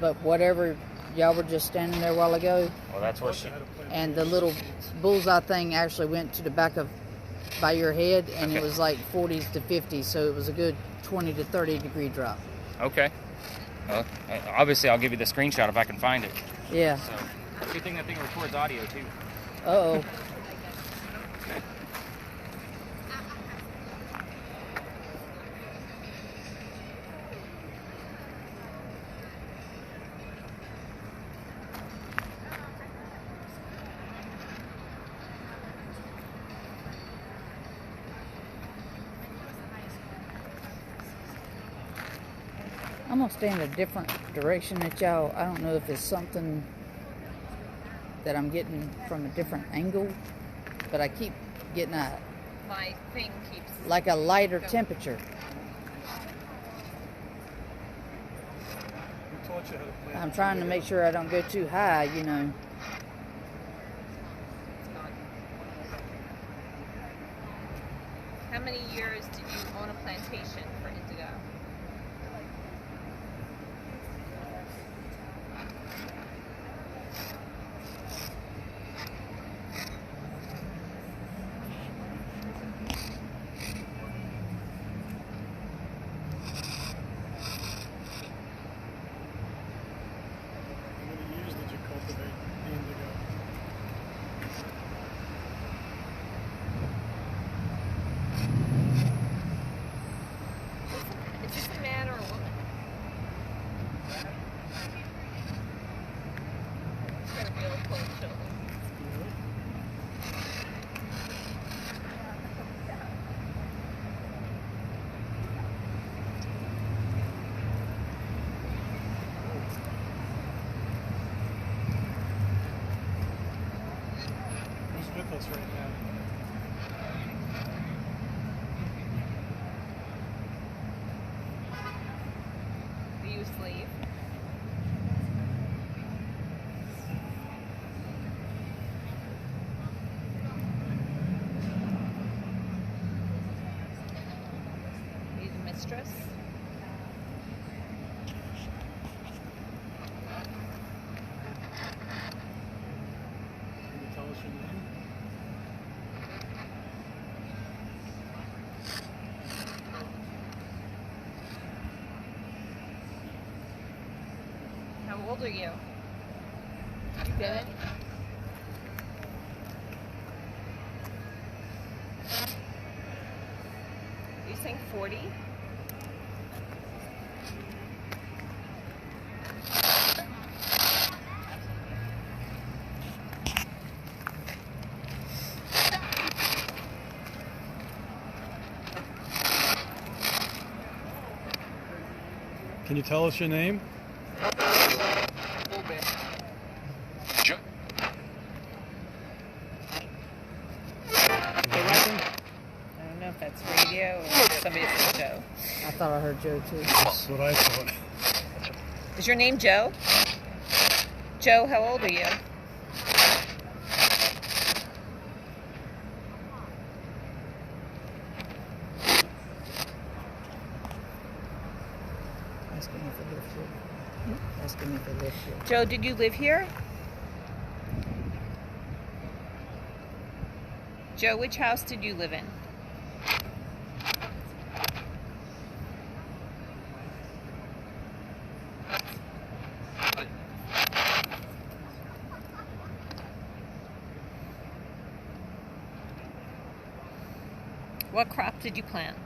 But whatever, y'all were just standing there a while ago, Well, that's where she. and the little bullseye thing actually went to the back of by your head, and it Okay. was like 40s to 50s, so it was a good 20 to 30 degree drop. Okay. Well, obviously, I'll give you the screenshot if I can find it. Yeah. So, good thing that thing records audio too. Uh-oh. I'm gonna stay in a different direction at y'all. I don't know if it's something that I'm getting from a different angle, but I keep getting My thing keeps like a lighter temperature. Who taught you how to plant? I'm trying to make sure I don't go too high, you know. How many years did you own a plantation for indigo? How many years did you cultivate the indigo? Is this a man or a woman? He's got a real cold shoulder. Who's with us right now? Are you a slave? Are you the mistress? Can you tell us your name? How old are you? You get it? Are you saying 40? Can you tell us your name? I don't know if that's radio or somebody said Joe. I thought I heard Joe too. That's what I thought. Is your name Joe? Joe, how old are you? Asking me for lift here. Asking me for lift here. Joe, did you live here? Joe, which house did you live in? What crop did you plant?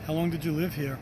How long did you live here?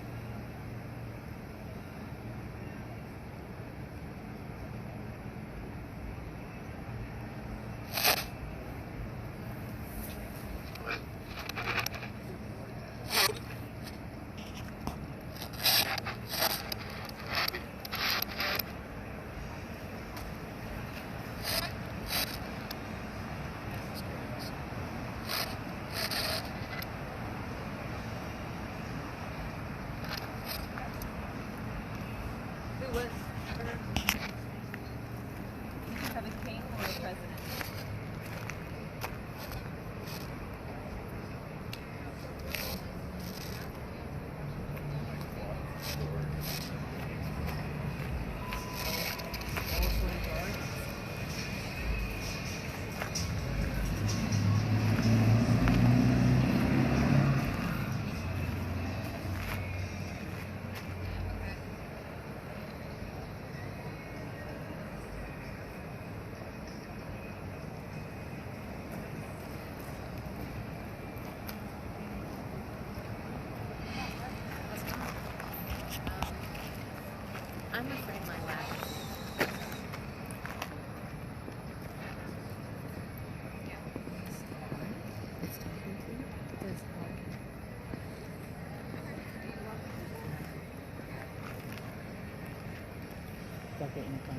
look at anything.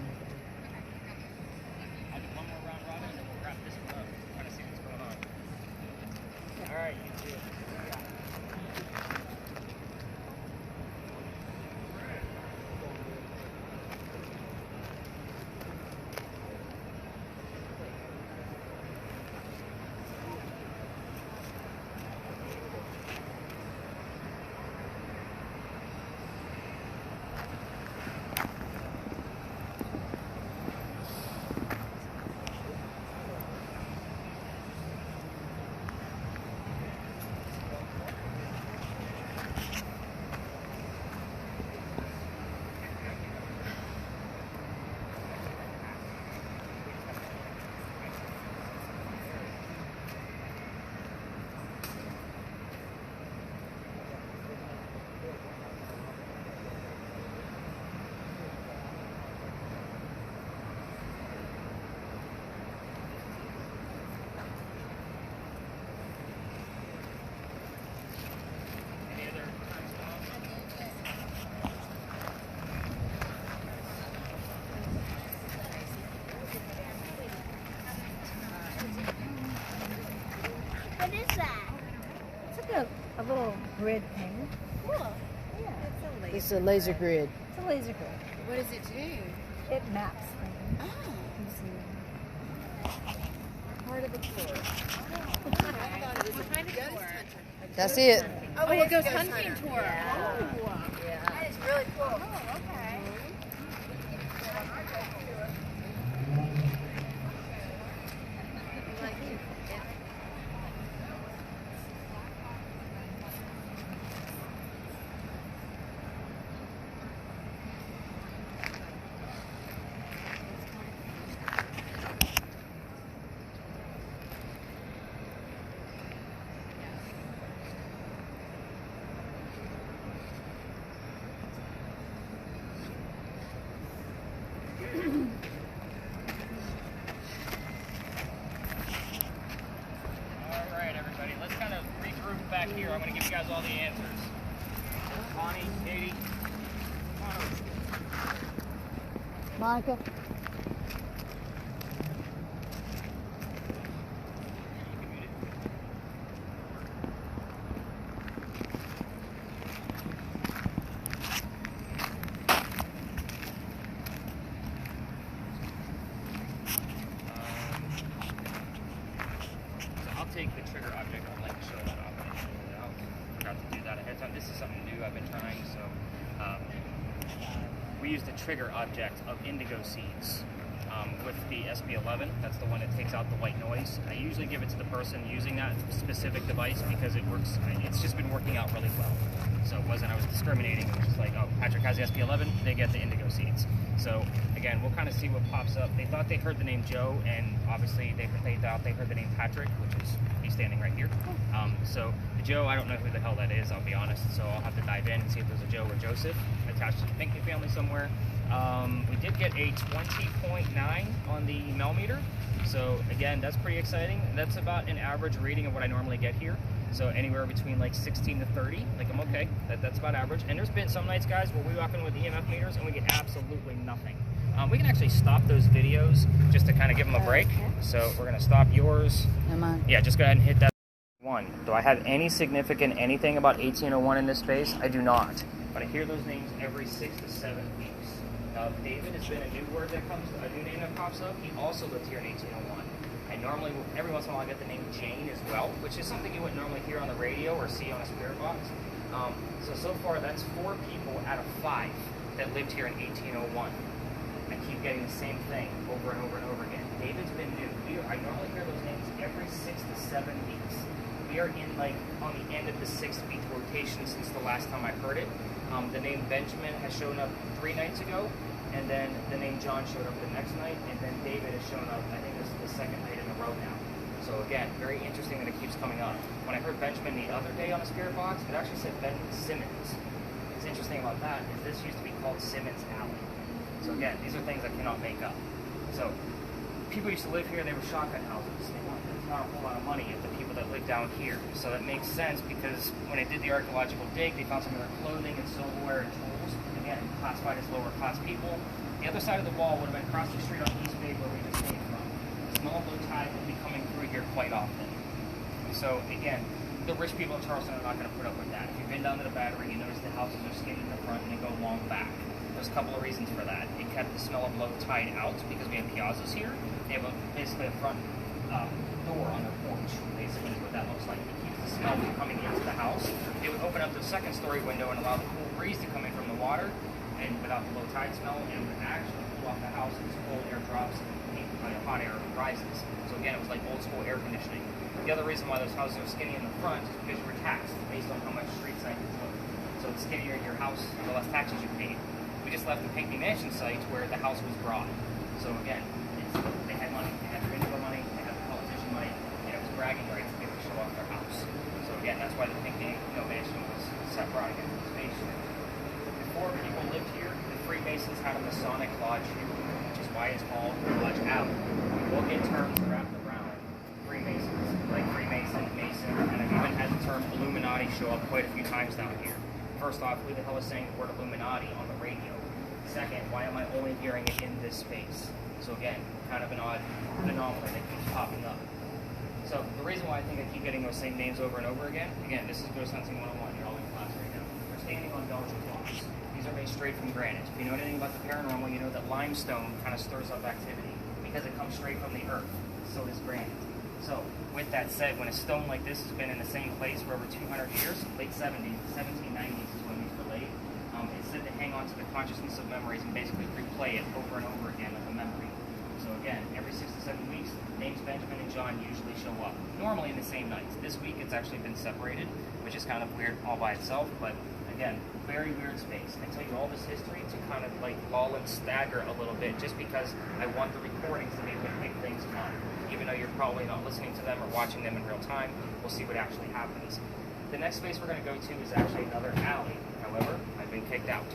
I'll do one more round robin and then we'll wrap this one up. Try to see what's going on. All right, you two. What is that? It's like a little grid painter. Cool. Yeah. It's a laser grid. It's a laser grid. What does it do? It maps things. Oh. You see. Part of a tour. I thought it was a ghost hunter. That's it. Oh, it goes hunting tour. That is really cool. Oh, okay. All right, everybody. Let's kind of regroup back here. I'm going to give you guys all the answers. Connie, Katie, come on over. Monica? So I'll take the trigger object. I'd like to show that off. I forgot to do that ahead of time. This is something new I've been trying. So we use the trigger object of indigo seeds with the SB11. That's the one that takes out the white noise. I usually give it to the person using that specific device because it works. It's just been working out really well. So it wasn't I was discriminating. It was just like, oh, Patrick has the SB11, they get the indigo seeds. So again, we'll kind of see what pops up. They thought they heard the name Joe, and obviously they thought they heard the name Patrick, which is me standing right here. So the Joe, I don't know who the hell that is, I'll be honest. So I'll have to dive in and see if there's a Joe or Joseph attached to the Pinckney family somewhere. We did get a 20.9 on the Melmeter. So again, that's pretty exciting. That's about an average reading of what I normally get here. So anywhere between like 16 to 30, like I'm okay. That's about average. And there's been some nights, guys, where we walk in with EMF meters and we get absolutely nothing. We can actually stop those videos just to kind of give them a break. So we're gonna stop yours. Am I? Yeah, just go ahead and hit that one. Do I have any significant anything about 1801 in this space? I do not. But I hear those names every 6 to 7 weeks. David has been a new word that comes, a new name that pops up. He also lived here in 1801. I normally, every once in a while, I get the name Jane as well, which is something you wouldn't normally hear on the radio or see on a spirit box. So far, that's 4 people out of 5 that lived here in 1801. I keep getting the same thing over and over and over again. David's been new. I normally hear those names every 6 to 7 weeks. We are in like on the end of the 6-week rotation since the last time I heard it. The name Benjamin has shown up 3 nights ago, and then the name John showed up the next night, and then David has shown up, I think this is the 2nd night in a row now. So again, very interesting that it keeps coming up. When I heard Benjamin the other day on the spirit box, it actually said Ben Simmons. What's interesting about that is this used to be called Simmons Alley. So again, these are things I cannot make up. So people used to live here, they were shotgun houses. They wanted not a whole lot of money of the people that live down here. So that makes sense because when they did the archaeological dig, they found some of their clothing and silverware and tools. Again, classified as lower class people. The other side of the wall would have been across the street on East Bay where we just came from. The smell of low tide will be coming through here quite often. So again, the rich people in Charleston are not going to put up with that. If you've been down to the Battery, you notice the houses are skinny in the front and they go long back. There's a couple of reasons for that. It kept the smell of low tide out because we have piazzas here. They have basically a front door on their porch, basically is what that looks like. It keeps the smell from coming into the house. They would open up the second story window and allow the cool breeze to come in from the water and without the low tide smell, and would actually cool off the house as cold air drops and hot air rises. So again, it was like old school air conditioning. The other reason why those houses are skinny in the front is because you were taxed based on how much street side you took. So the skinnier your house, the less taxes you paid. We just left the Pinckney Mansion site where the house was broad. So again, they had money. They had the Indigo money, they had the politician money, and it was bragging rights to be able to show off their house. So again, that's why the Pinckney Mansion was set broad against the space. Before people lived here, the Freemasons had a Masonic lodge here, which is why it's called Lodge Alley. We'll get terms wrapped around Freemasons, like Freemason, Mason, and I've even had the term Illuminati show up quite a few times down here. First off, who the hell is saying the word Illuminati on the radio? Second, why am I only hearing it in this space? So again, kind of an odd anomaly that keeps popping up. So the reason why I think I keep getting those same names over and over again, this is Ghost Hunting 101, you're all in class right now. We're standing on Belgian blocks. These are made straight from granite. If you know anything about the paranormal, you know that limestone kind of stirs up activity because it comes straight from the earth. So does granite. So with that said, when a stone like this has been in the same place for over 200 years, late 70s, 1790s is when these were laid, it's said to hang on to the consciousness of memories and basically replay it over and over again like a memory. So again, every 6 to 7 weeks, names Benjamin and John usually show up. Normally in the same nights. This week it's actually been separated, which is kind of weird all by itself, but again, very weird space. I tell you all this history to kind of like lull and stagger a little bit just because I want the recordings to be able to pick things up. Even though you're probably not listening to them or watching them in real time, we'll see what actually happens. The next space we're going to go to is actually another alley. However, I've been kicked out.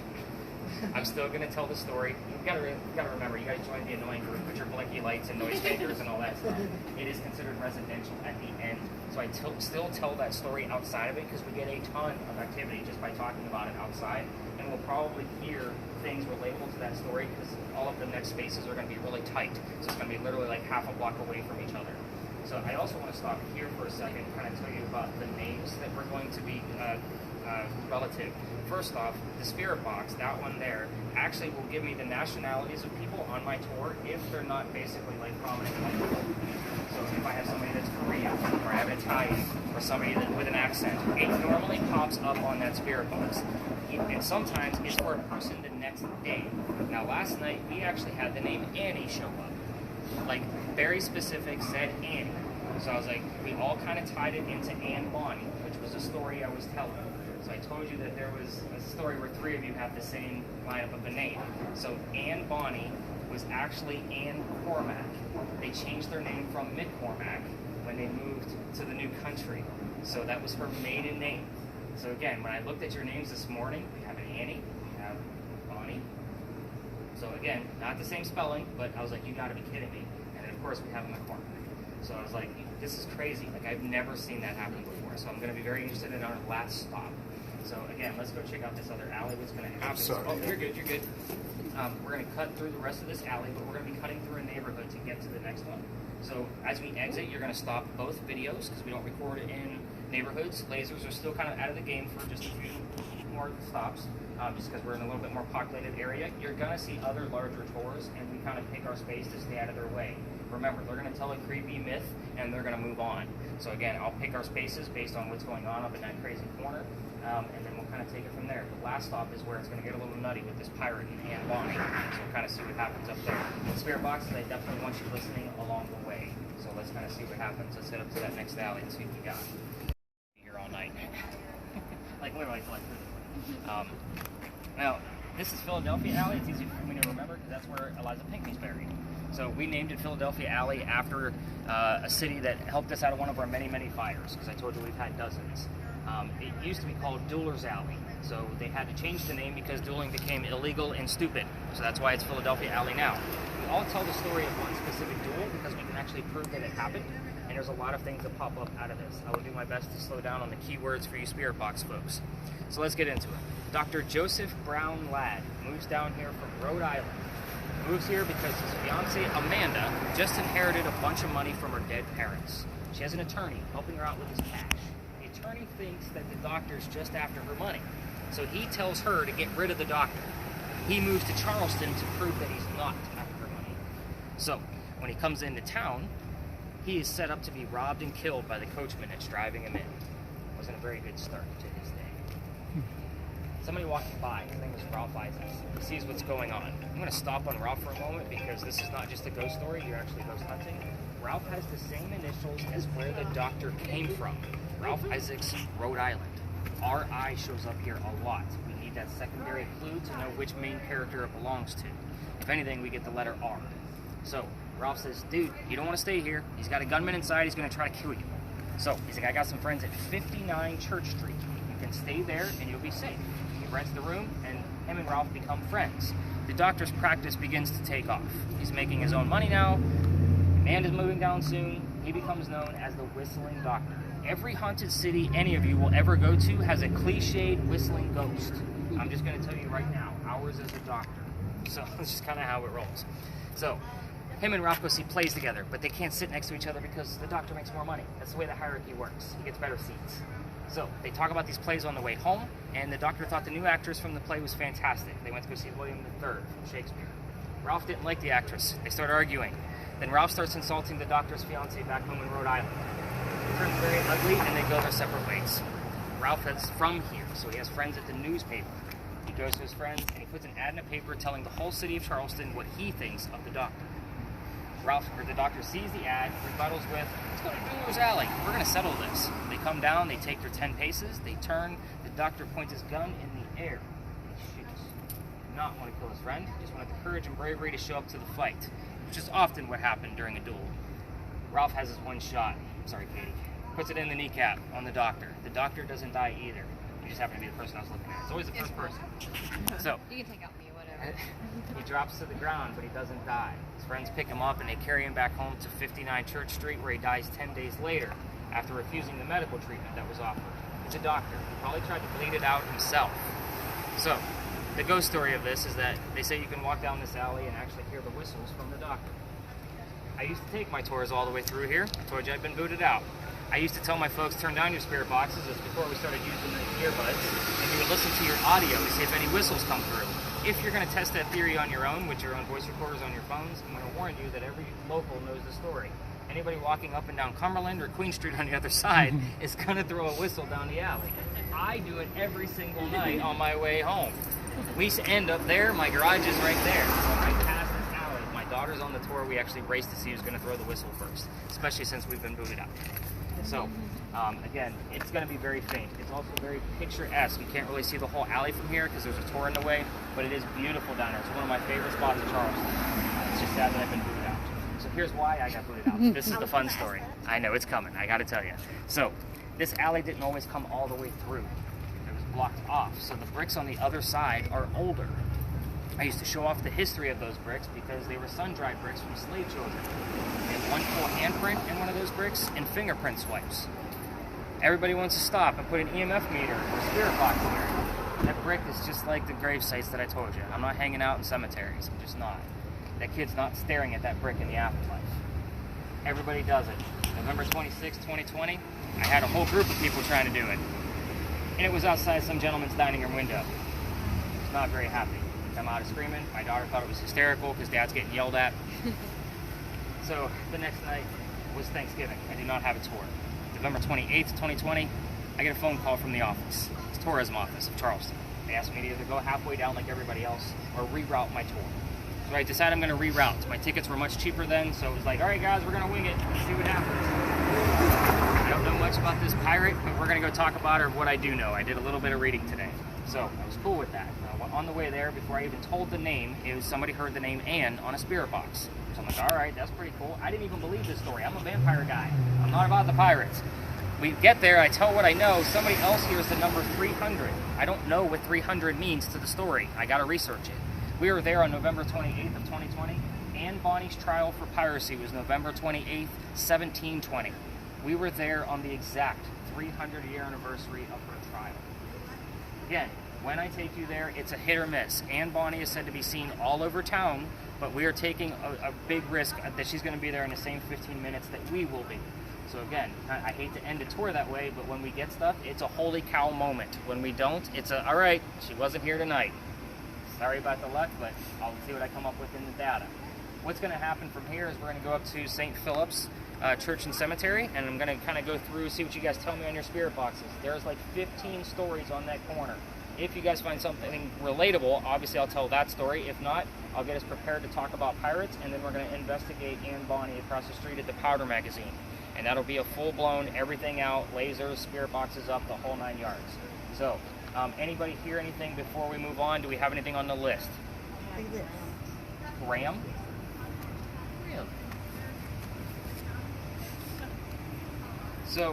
I'm still going to tell the story. You've got to remember, you got to join the annoying group with your blinky lights and noise makers and all that stuff. It is considered residential at the end, so I still tell that story outside of it because we get a ton of activity just by talking about it outside, and we'll probably hear things relatable to that story because all of the next spaces are going to be really tight. So it's going to be literally like half a block away from each other. So I also want to stop here for a second and kind of tell you about the names that we're going to be relative. First off, the spirit box, that one there, actually will give me the nationalities of people on my tour if they're not basically like prominent. So if I have somebody that's Korean, or I have an Italian, or somebody with an accent, it normally pops up on that spirit box. And sometimes it's for a person the next day. Now last night, we actually had the name Annie show up. Like, very specific, said Annie. So I was like, we all kind of tied it into Anne Bonnie, which was a story I was telling. So I told you that there was a story where 3 of you have the same lineup of a name. So Anne Bonnie was actually Anne Cormack. They changed their name from McCormack when they moved to the new country. So that was her maiden name. So again, when I looked at your names this morning, we have an Annie, we have Bonnie. So again, not the same spelling, but I was like, you gotta be kidding me. And then of course we have a McCormack. So I was like, this is crazy. Like, I've never seen that happen before. So I'm gonna be very interested in our last stop. So again, let's go check out this other alley. What's gonna happen? Sorry. Oh, you're good, you're good. We're gonna cut through the rest of this alley, but we're gonna be cutting through a neighborhood to get to the next one. So as we exit, you're gonna stop both videos because we don't record in neighborhoods. Lasers are still kind of out of the game for just a few more stops, just because we're in a little bit more populated area. You're gonna see other larger tours, and we kind of pick our space to stay out of their way. Remember, they're gonna tell a creepy myth, and they're gonna move on. So again, I'll pick our spaces based on what's going on up in that crazy corner, and then we'll kind of take it from there. The last stop is where it's gonna get a little nutty with this pirate and Anne Bonnie, so we'll kind of see what happens up there. With spirit boxes, I definitely want you listening along the way. So let's kind of see what happens. Let's head up to that next alley and see what we got. Here all night. Like literally till I through. Now, this is Philadelphia Alley. It's easy for me to remember because that's where Eliza Pinckney's buried. So we named it Philadelphia Alley after a city that helped us out of one of our many, many fires, because I told you we've had dozens. It used to be called Dueler's Alley. So they had to change the name because dueling became illegal and stupid. So that's why it's Philadelphia Alley now. We all tell the story of one specific duel because we can actually prove that it happened. And there's a lot of things that pop up out of this. I will do my best to slow down on the keywords for you spirit box folks. So let's get into it. Dr. Joseph Brown Ladd moves down here from Rhode Island. moves here because his fiancée, Amanda, just inherited a bunch of money from her dead parents. She has an attorney helping her out with his cash. The attorney thinks that the doctor's just after her money, so he tells her to get rid of the doctor. He moves to Charleston to prove that he's not after her money. So, when he comes into town, he is set up to be robbed and killed by the coachman that's driving him in. Wasn't a very good start to his day. Somebody walking by, his name is Ralph Isaacs. He sees what's going on. I'm going to stop on Ralph for a moment because this is not just a ghost story, you're actually ghost hunting. Ralph has the same initials as where the doctor came from. Ralph Isaacs, Rhode Island. RI shows up here a lot. We need that secondary clue to know which main character it belongs to. If anything, we get the letter R. So, Ralph says, dude, you don't want to stay here. He's got a gunman inside, he's going to try to kill you. So, he's like, I got some friends at 59 Church Street. You can stay there and you'll be safe. He rents the room and him and Ralph become friends. The doctor's practice begins to take off. He's making his own money now. Amanda's moving down soon. He becomes known as the Whistling Doctor. Every haunted city any of you will ever go to has a cliched whistling ghost. I'm just going to tell you right now, ours is a doctor. So that's just kind of how it rolls. So him and Ralph go see plays together, but they can't sit next to each other because the doctor makes more money. That's the way the hierarchy works. He gets better seats. So they talk about these plays on the way home, and the doctor thought the new actress from the play was fantastic. They went to go see William III from Shakespeare. Ralph didn't like the actress. They start arguing. Then Ralph starts insulting the doctor's fiancée back home in Rhode Island. It turns very ugly, and they go their separate ways. Ralph is from here, so he has friends at the newspaper. He goes to his friends, and he puts an ad in a paper telling the whole city of Charleston what he thinks of the doctor. The doctor sees the ad, rebuttals with, let's go to Doolittle Alley. We're going to settle this. They come down, they take their 10 paces, they turn, the doctor points his gun in the air, and he shoots. He did not want to kill his friend, he just wanted the courage and bravery to show up to the fight, which is often what happened during a duel. Ralph has his one shot, sorry Katie, puts it in the kneecap on the doctor. The doctor doesn't die either. He just happened to be the person I was looking at. It's always the first person. So, You can take out me, whatever. he drops to the ground, but he doesn't die. His friends pick him up and they carry him back home to 59 Church Street, where he dies 10 days later after refusing the medical treatment that was offered. It's a doctor. He probably tried to bleed it out himself. So, the ghost story of this is that they say you can walk down this alley and actually hear the whistles from the doctor. I used to take my tours all the way through here. I told you I'd been booted out. I used to tell my folks, turn down your spirit boxes. This before we started using the earbuds. And you would listen to your audio to see if any whistles come through. If you're going to test that theory on your own with your own voice recorders on your phones, I'm going to warn you that every local knows the story. Anybody walking up and down Cumberland or Queen Street on the other side is going to throw a whistle down the alley. I do it every single night on my way home. We end up there, my garage is right there. So right past this alley, my daughter's on the tour, we actually race to see who's going to throw the whistle first, especially since we've been booted out. So, again, it's going to be very faint. It's also very picturesque. You can't really see the whole alley from here because there's a tour in the way, but it is beautiful down there. It's one of my favorite spots in Charleston. It's just sad that I've been booted out. So here's why I got booted out. This is the fun story. I know, it's coming. I got to tell you. So, this alley didn't always come all the way through. It was blocked off. So the bricks on the other side are older. I used to show off the history of those bricks because they were sun-dried bricks from slave children. They had one full handprint in one of those bricks and fingerprint swipes. Everybody wants to stop and put an EMF meter or spirit box here. That brick is just like the grave sites that I told you. I'm not hanging out in cemeteries. I'm just not. That kid's not staring at that brick in the afterlife. Everybody does it. November 26, 2020, I had a whole group of people trying to do it. And it was outside some gentleman's dining room window. I was not very happy. I'm out of screaming. My daughter thought it was hysterical because Dad's getting yelled at. So the next night was Thanksgiving. I did not have a tour. November 28th, 2020, I get a phone call from the office. It's tourism office of Charleston. They asked me to either go halfway down like everybody else or reroute my tour. So I decided I'm going to reroute. My tickets were much cheaper then, so it was like, all right guys, we're going to wing it. Let's see what happens. I don't know much about this pirate, but we're going to go talk about her, what I do know. I did a little bit of reading today. So I was cool with that. On the way there, before I even told the name, somebody heard the name Anne on a spirit box. So I'm like, all right, that's pretty cool. I didn't even believe this story. I'm a vampire guy. I'm not about the pirates. We get there, I tell what I know. Somebody else hears the number 300. I don't know what 300 means to the story. I got to research it. We were there on November 28th of 2020. Anne Bonny's trial for piracy was November 28th, 1720. We were there on the exact 300-year anniversary of her trial. Again, when I take you there, it's a hit or miss. Anne Bonny is said to be seen all over town, but we are taking a big risk that she's going to be there in the same 15 minutes that we will be. So again, I hate to end a tour that way, but when we get stuff, it's a holy cow moment. When we don't, it's a, all right, she wasn't here tonight. Sorry about the luck, but I'll see what I come up with in the data. What's going to happen from here is we're going to go up to St. Philip's Church and Cemetery, and I'm going to kind of go through, see what you guys tell me on your spirit boxes. There's like 15 stories on that corner. If you guys find something relatable, obviously I'll tell that story. If not, I'll get us prepared to talk about pirates, and then we're going to investigate Anne Bonny across the street at the Powder Magazine. And that'll be a full-blown, everything out, lasers, spirit boxes up, the whole 9 yards. So, anybody hear anything before we move on? Do we have anything on the list? Graham? Really? So,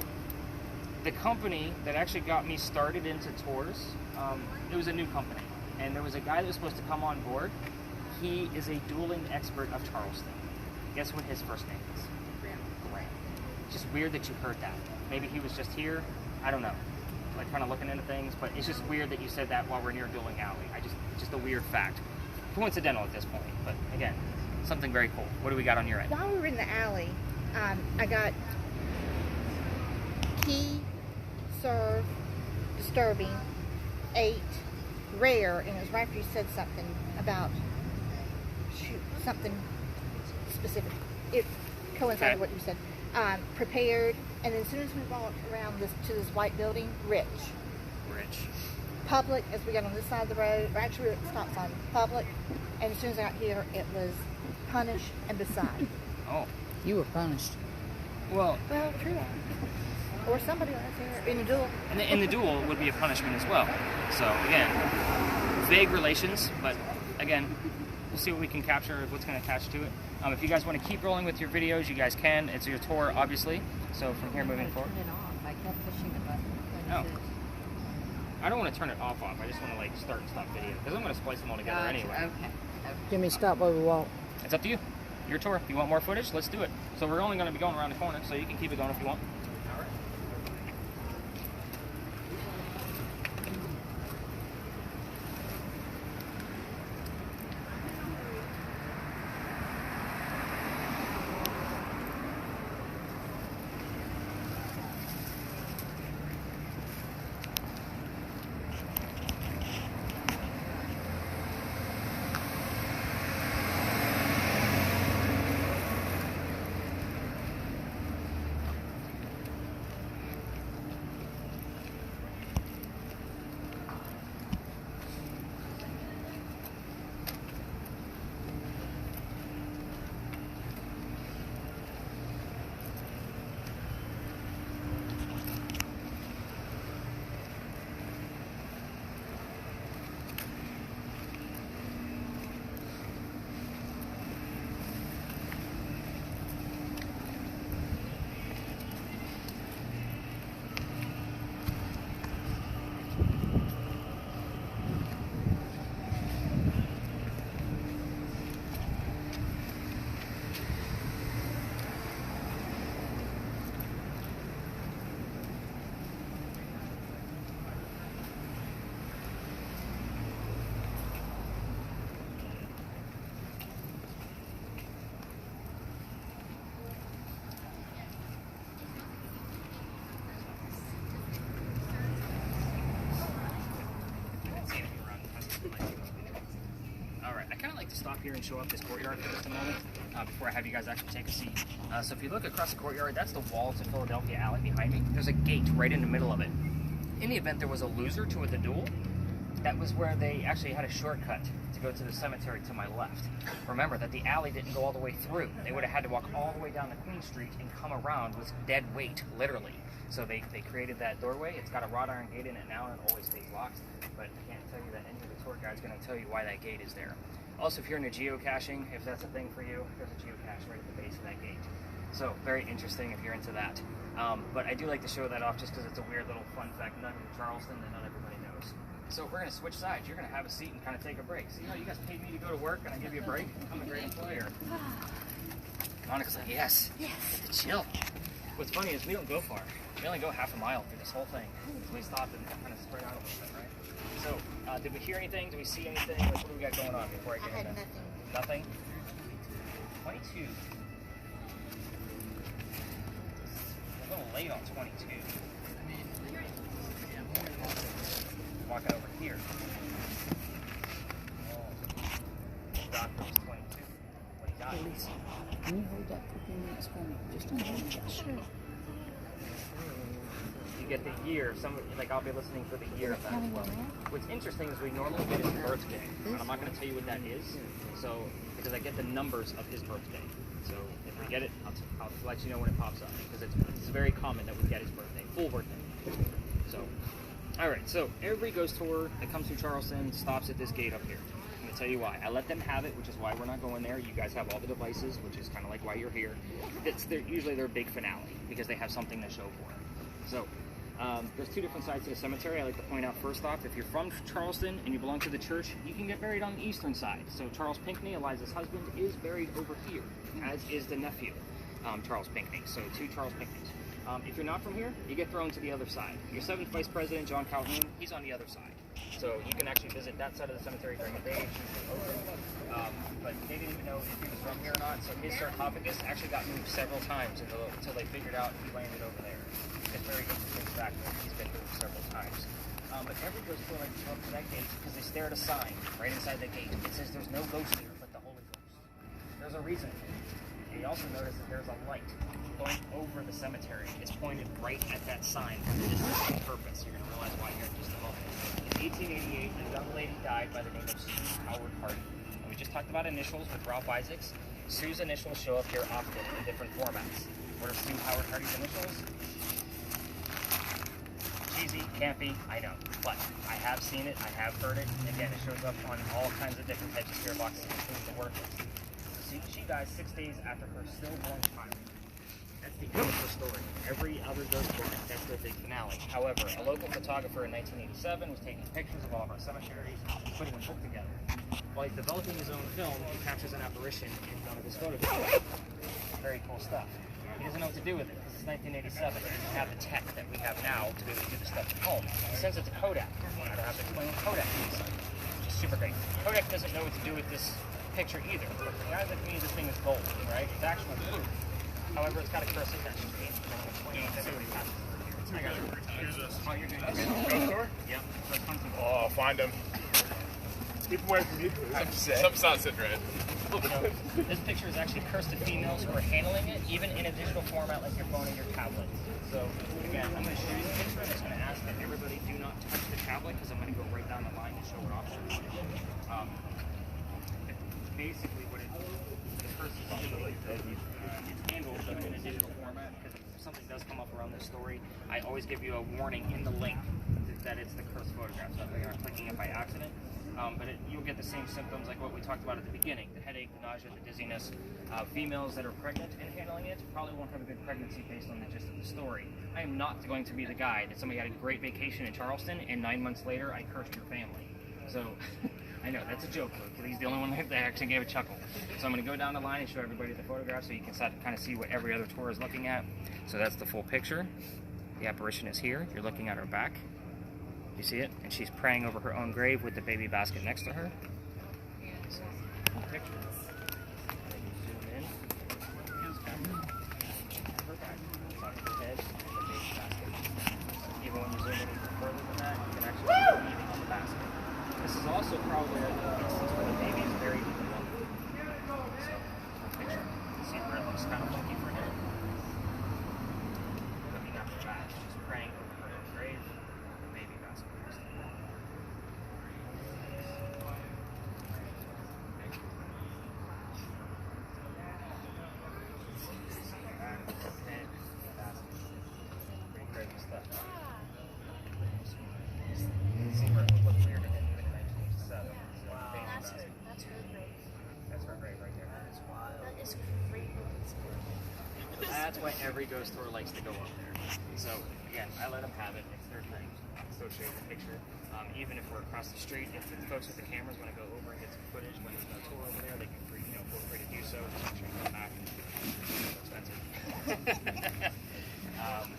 the company that actually got me started into tours, it was a new company. And there was a guy that was supposed to come on board. He is a dueling expert of Charleston. Guess what his first name is? Graham. Just weird that you heard that. Maybe he was just here. I don't know. Like kind of looking into things, but it's just weird that you said that while we're near Dueling Alley. It's just a weird fact. Coincidental at this point, but again, something very cool. What do we got on your end? While we were in the alley, I got key, serve, disturbing, 8, rare, and it was right after you said something about something specific. It coincided with what you said. Prepared, and then as soon as we walked around to this white building, rich. Public, as we got on this side of the road, or actually we were at the stop sign, public, and as soon as I got here, it was punish and beside. Oh. You were punished. Well, True. Or somebody else here in a duel. and the duel would be a punishment as well. So again, vague relations, but again, we'll see what we can capture, what's going to attach to it. If you guys want to keep rolling with your videos, you guys can. It's your tour, obviously. So from here moving forward. Turn it off. I kept pushing the button. Oh. I don't want to turn it off. I just want to like start and stop video because I'm going to splice them all together anyway. Okay. Jimmy, stop while we walk. It's up to you. Your tour. If you want more footage, let's do it. So we're only going to be going around the corner, so you can keep it going if you want. All right. Stop here and show up this courtyard for just a moment before I have you guys actually take a seat. So if you look across the courtyard, that's the wall to Philadelphia Alley behind me. There's a gate right in the middle of it. In the event there was a loser to the duel, that was where they actually had a shortcut to go to the cemetery to my left. Remember that the alley didn't go all the way through. They would have had to walk all the way down the Queen Street and come around with dead weight, literally. So they created that doorway. It's got a wrought iron gate in it now and it always stays locked. But I can't tell you that any of the tour guide's going to tell you why that gate is there. Also, if you're into geocaching, if that's a thing for you, there's a geocache right at the base of that gate. So, very interesting if you're into that. But I do like to show that off just because it's a weird little fun fact nugget in Charleston that not everybody knows. So, we're going to switch sides. You're going to have a seat and kind of take a break. So, you guys paid me to go to work and I give you a break. I'm a great employer. Monica's like, yes. Chill. What's funny is we don't go far. We only go half a mile through this whole thing. So we stopped and kind of spread out a little bit, right? So, did we hear anything? Did we see anything? Like, what do we got going on before I get I had into nothing. Nothing? 22. A little late on 22. Walk over here. Doctor's 22. What do you got? Hey, Lisa, can you hold that for a few minutes for me? Just a minute. Sure. You get the year. Like I'll be listening for the year of that as well. What's interesting is we normally get his birthday, and I'm not going to tell you what that is. So because I get the numbers of his birthday. So if we get it, I'll let you know when it pops up because it's very common that we get his birthday, full birthday. So, all right. So every ghost tour that comes through Charleston stops at this gate up here. I'm gonna tell you why. I let them have it, which is why we're not going there. You guys have all the devices, which is kind of like why you're here. Usually their big finale because they have something to show for it. So. There's two different sides to the cemetery. I like to point out first off, if you're from Charleston and you belong to the church, you can get buried on the eastern side. So Charles Pinckney, Eliza's husband, is buried over here, as is the nephew, Charles Pinckney. So two Charles Pinckneys. If you're not from here, you get thrown to the other side. Your 7th Vice President, John Calhoun, he's on the other side. So you can actually visit that side of the cemetery during the day. It's usually open. But they didn't even know if he was from here or not. So his sarcophagus actually got moved several times until they figured out he landed over there. It's very interesting fact that he's been moved several times. But every ghost tour likes to go up to that gate because they stare at a sign right inside the gate. It says there's no ghost here but the Holy Ghost. There's a reason for it. And you also notice that there's a light going over the cemetery. It's pointed right at that sign for the same purpose. You're going to realize why here in just a moment. In 1888, a young lady died by the name of Sue Howard Hardy. And we just talked about initials with Ralph Isaacs. Sue's initials show up here often in different formats. What are Sue Howard Hardy's initials? Cheesy, campy, I know, but I have seen it, I have heard it. Again, it shows up on all kinds of different types of spirit boxes, including the worthless. She dies 6 days after her stillborn child. That's the end of her story. Every other ghost story, that's their big finale. However, a local photographer in 1987 was taking pictures of all of our cemeteries and putting a book together. While he's developing his own film, he captures an apparition in one of his photographs. Very cool stuff. He doesn't know what to do with it because it's 1987. He doesn't have the tech that we have now to be able to do the stuff at home. He sends it to Kodak. I don't have to explain what Kodak is, which is super great. Kodak doesn't know what to do with this picture either. But for guys like me, this thing is gold, right? It's actual blue. However, it's got a curse attached to it. I'm going to explain that everybody passes through here. I got it. Here's us. Oh, you're good. Ghost tour? Yep. Oh, find them. Keep them away from me, please. Something's not sitting right. So, this picture is actually cursed to females who are handling it, even in a digital format like your phone and your tablet. So, again, I'm going to show you the picture. I'm just going to ask that everybody do not touch the tablet because I'm going to go right down the line and show what options. Basically, what the curse is it's handled in a digital format because if something does come up around this story, I always give you a warning in the link that it's the cursed photograph, so that you aren't clicking it by accident. But you'll get the same symptoms like what we talked about at the beginning, the headache, the nausea, the dizziness. Females that are pregnant and handling it probably won't have a good pregnancy based on the gist of the story. I am not going to be the guy that somebody had a great vacation in Charleston and 9 months later I cursed your family. So, I know, that's a joke, Luke. He's the only one that actually gave a chuckle. So I'm going to go down the line and show everybody the photograph so you can kind of see what every other tour is looking at. So that's the full picture. The apparition is here. You're looking at her back. You see it? And she's praying over her own grave with the baby basket next to her. So, full picture. Zoom in. Her back. It's on her head and the baby basket. Even when you zoom in even further than that, you can actually see the breathing on the basket. This is also probably an instance where the baby is buried in the water. So, full picture. See where it looks kind of funky for him. Looking at her back, she's praying over her own grave. Baby basket. Pretty crazy stuff. See where it would look weird even in 1987. That's really great. That's her grave right there. That is great. That's why every ghost tour likes to go up there. So again, I let them have it. It's their thing. Still show you the picture. Even if we're across the street, if the folks with the cameras want to go over and get some footage when there's no tour over there, they can feel free to do so. Just make sure you come back. It's expensive.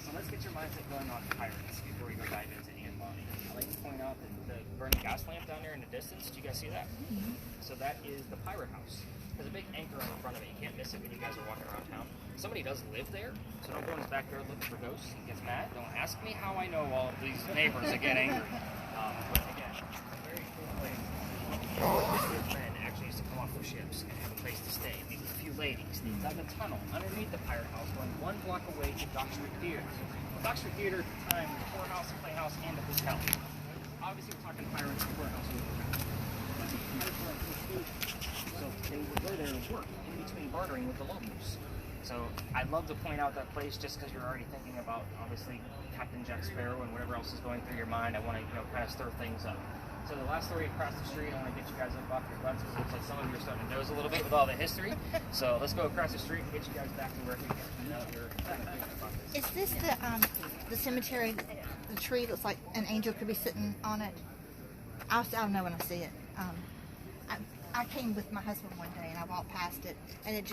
So let's get your mindset going on pirates before we go dive into Ian Bonnie. I like to point out that the burning see that? So that is the Pirate House. There's a big anchor on the front of it. You can't miss it when you guys are walking around town. Somebody does live there, so don't go in his backyard looking for ghosts. He gets mad. Don't ask me how I know all of these neighbors are getting angry. But again, very cool place. His men actually used to come off their ships and have a place to stay. Meet with a few ladies. They dug a tunnel underneath the Pirate House, going 1 block away to Dock Street Theater. Dock Street Theater at the time was a poorhouse, a playhouse, and a hotel. Obviously, we're talking pirates and poorhouse. So they would go there and work in between bartering with the locals. So I'd love to point out that place just because you're already thinking about, obviously, Captain Jack Sparrow and whatever else is going through your mind. I want to, kind of stir things up. So the last story across the street, I want to get you guys up off your butts because it looks like some of you are starting to doze a little bit with all the history. So let's go across the street and get you guys back to work again. Now that you're kind of thinking about this. Is this the cemetery? The tree looks like an angel could be sitting on it. I'll know when I see it. I came with my husband one day and I walked past it, and it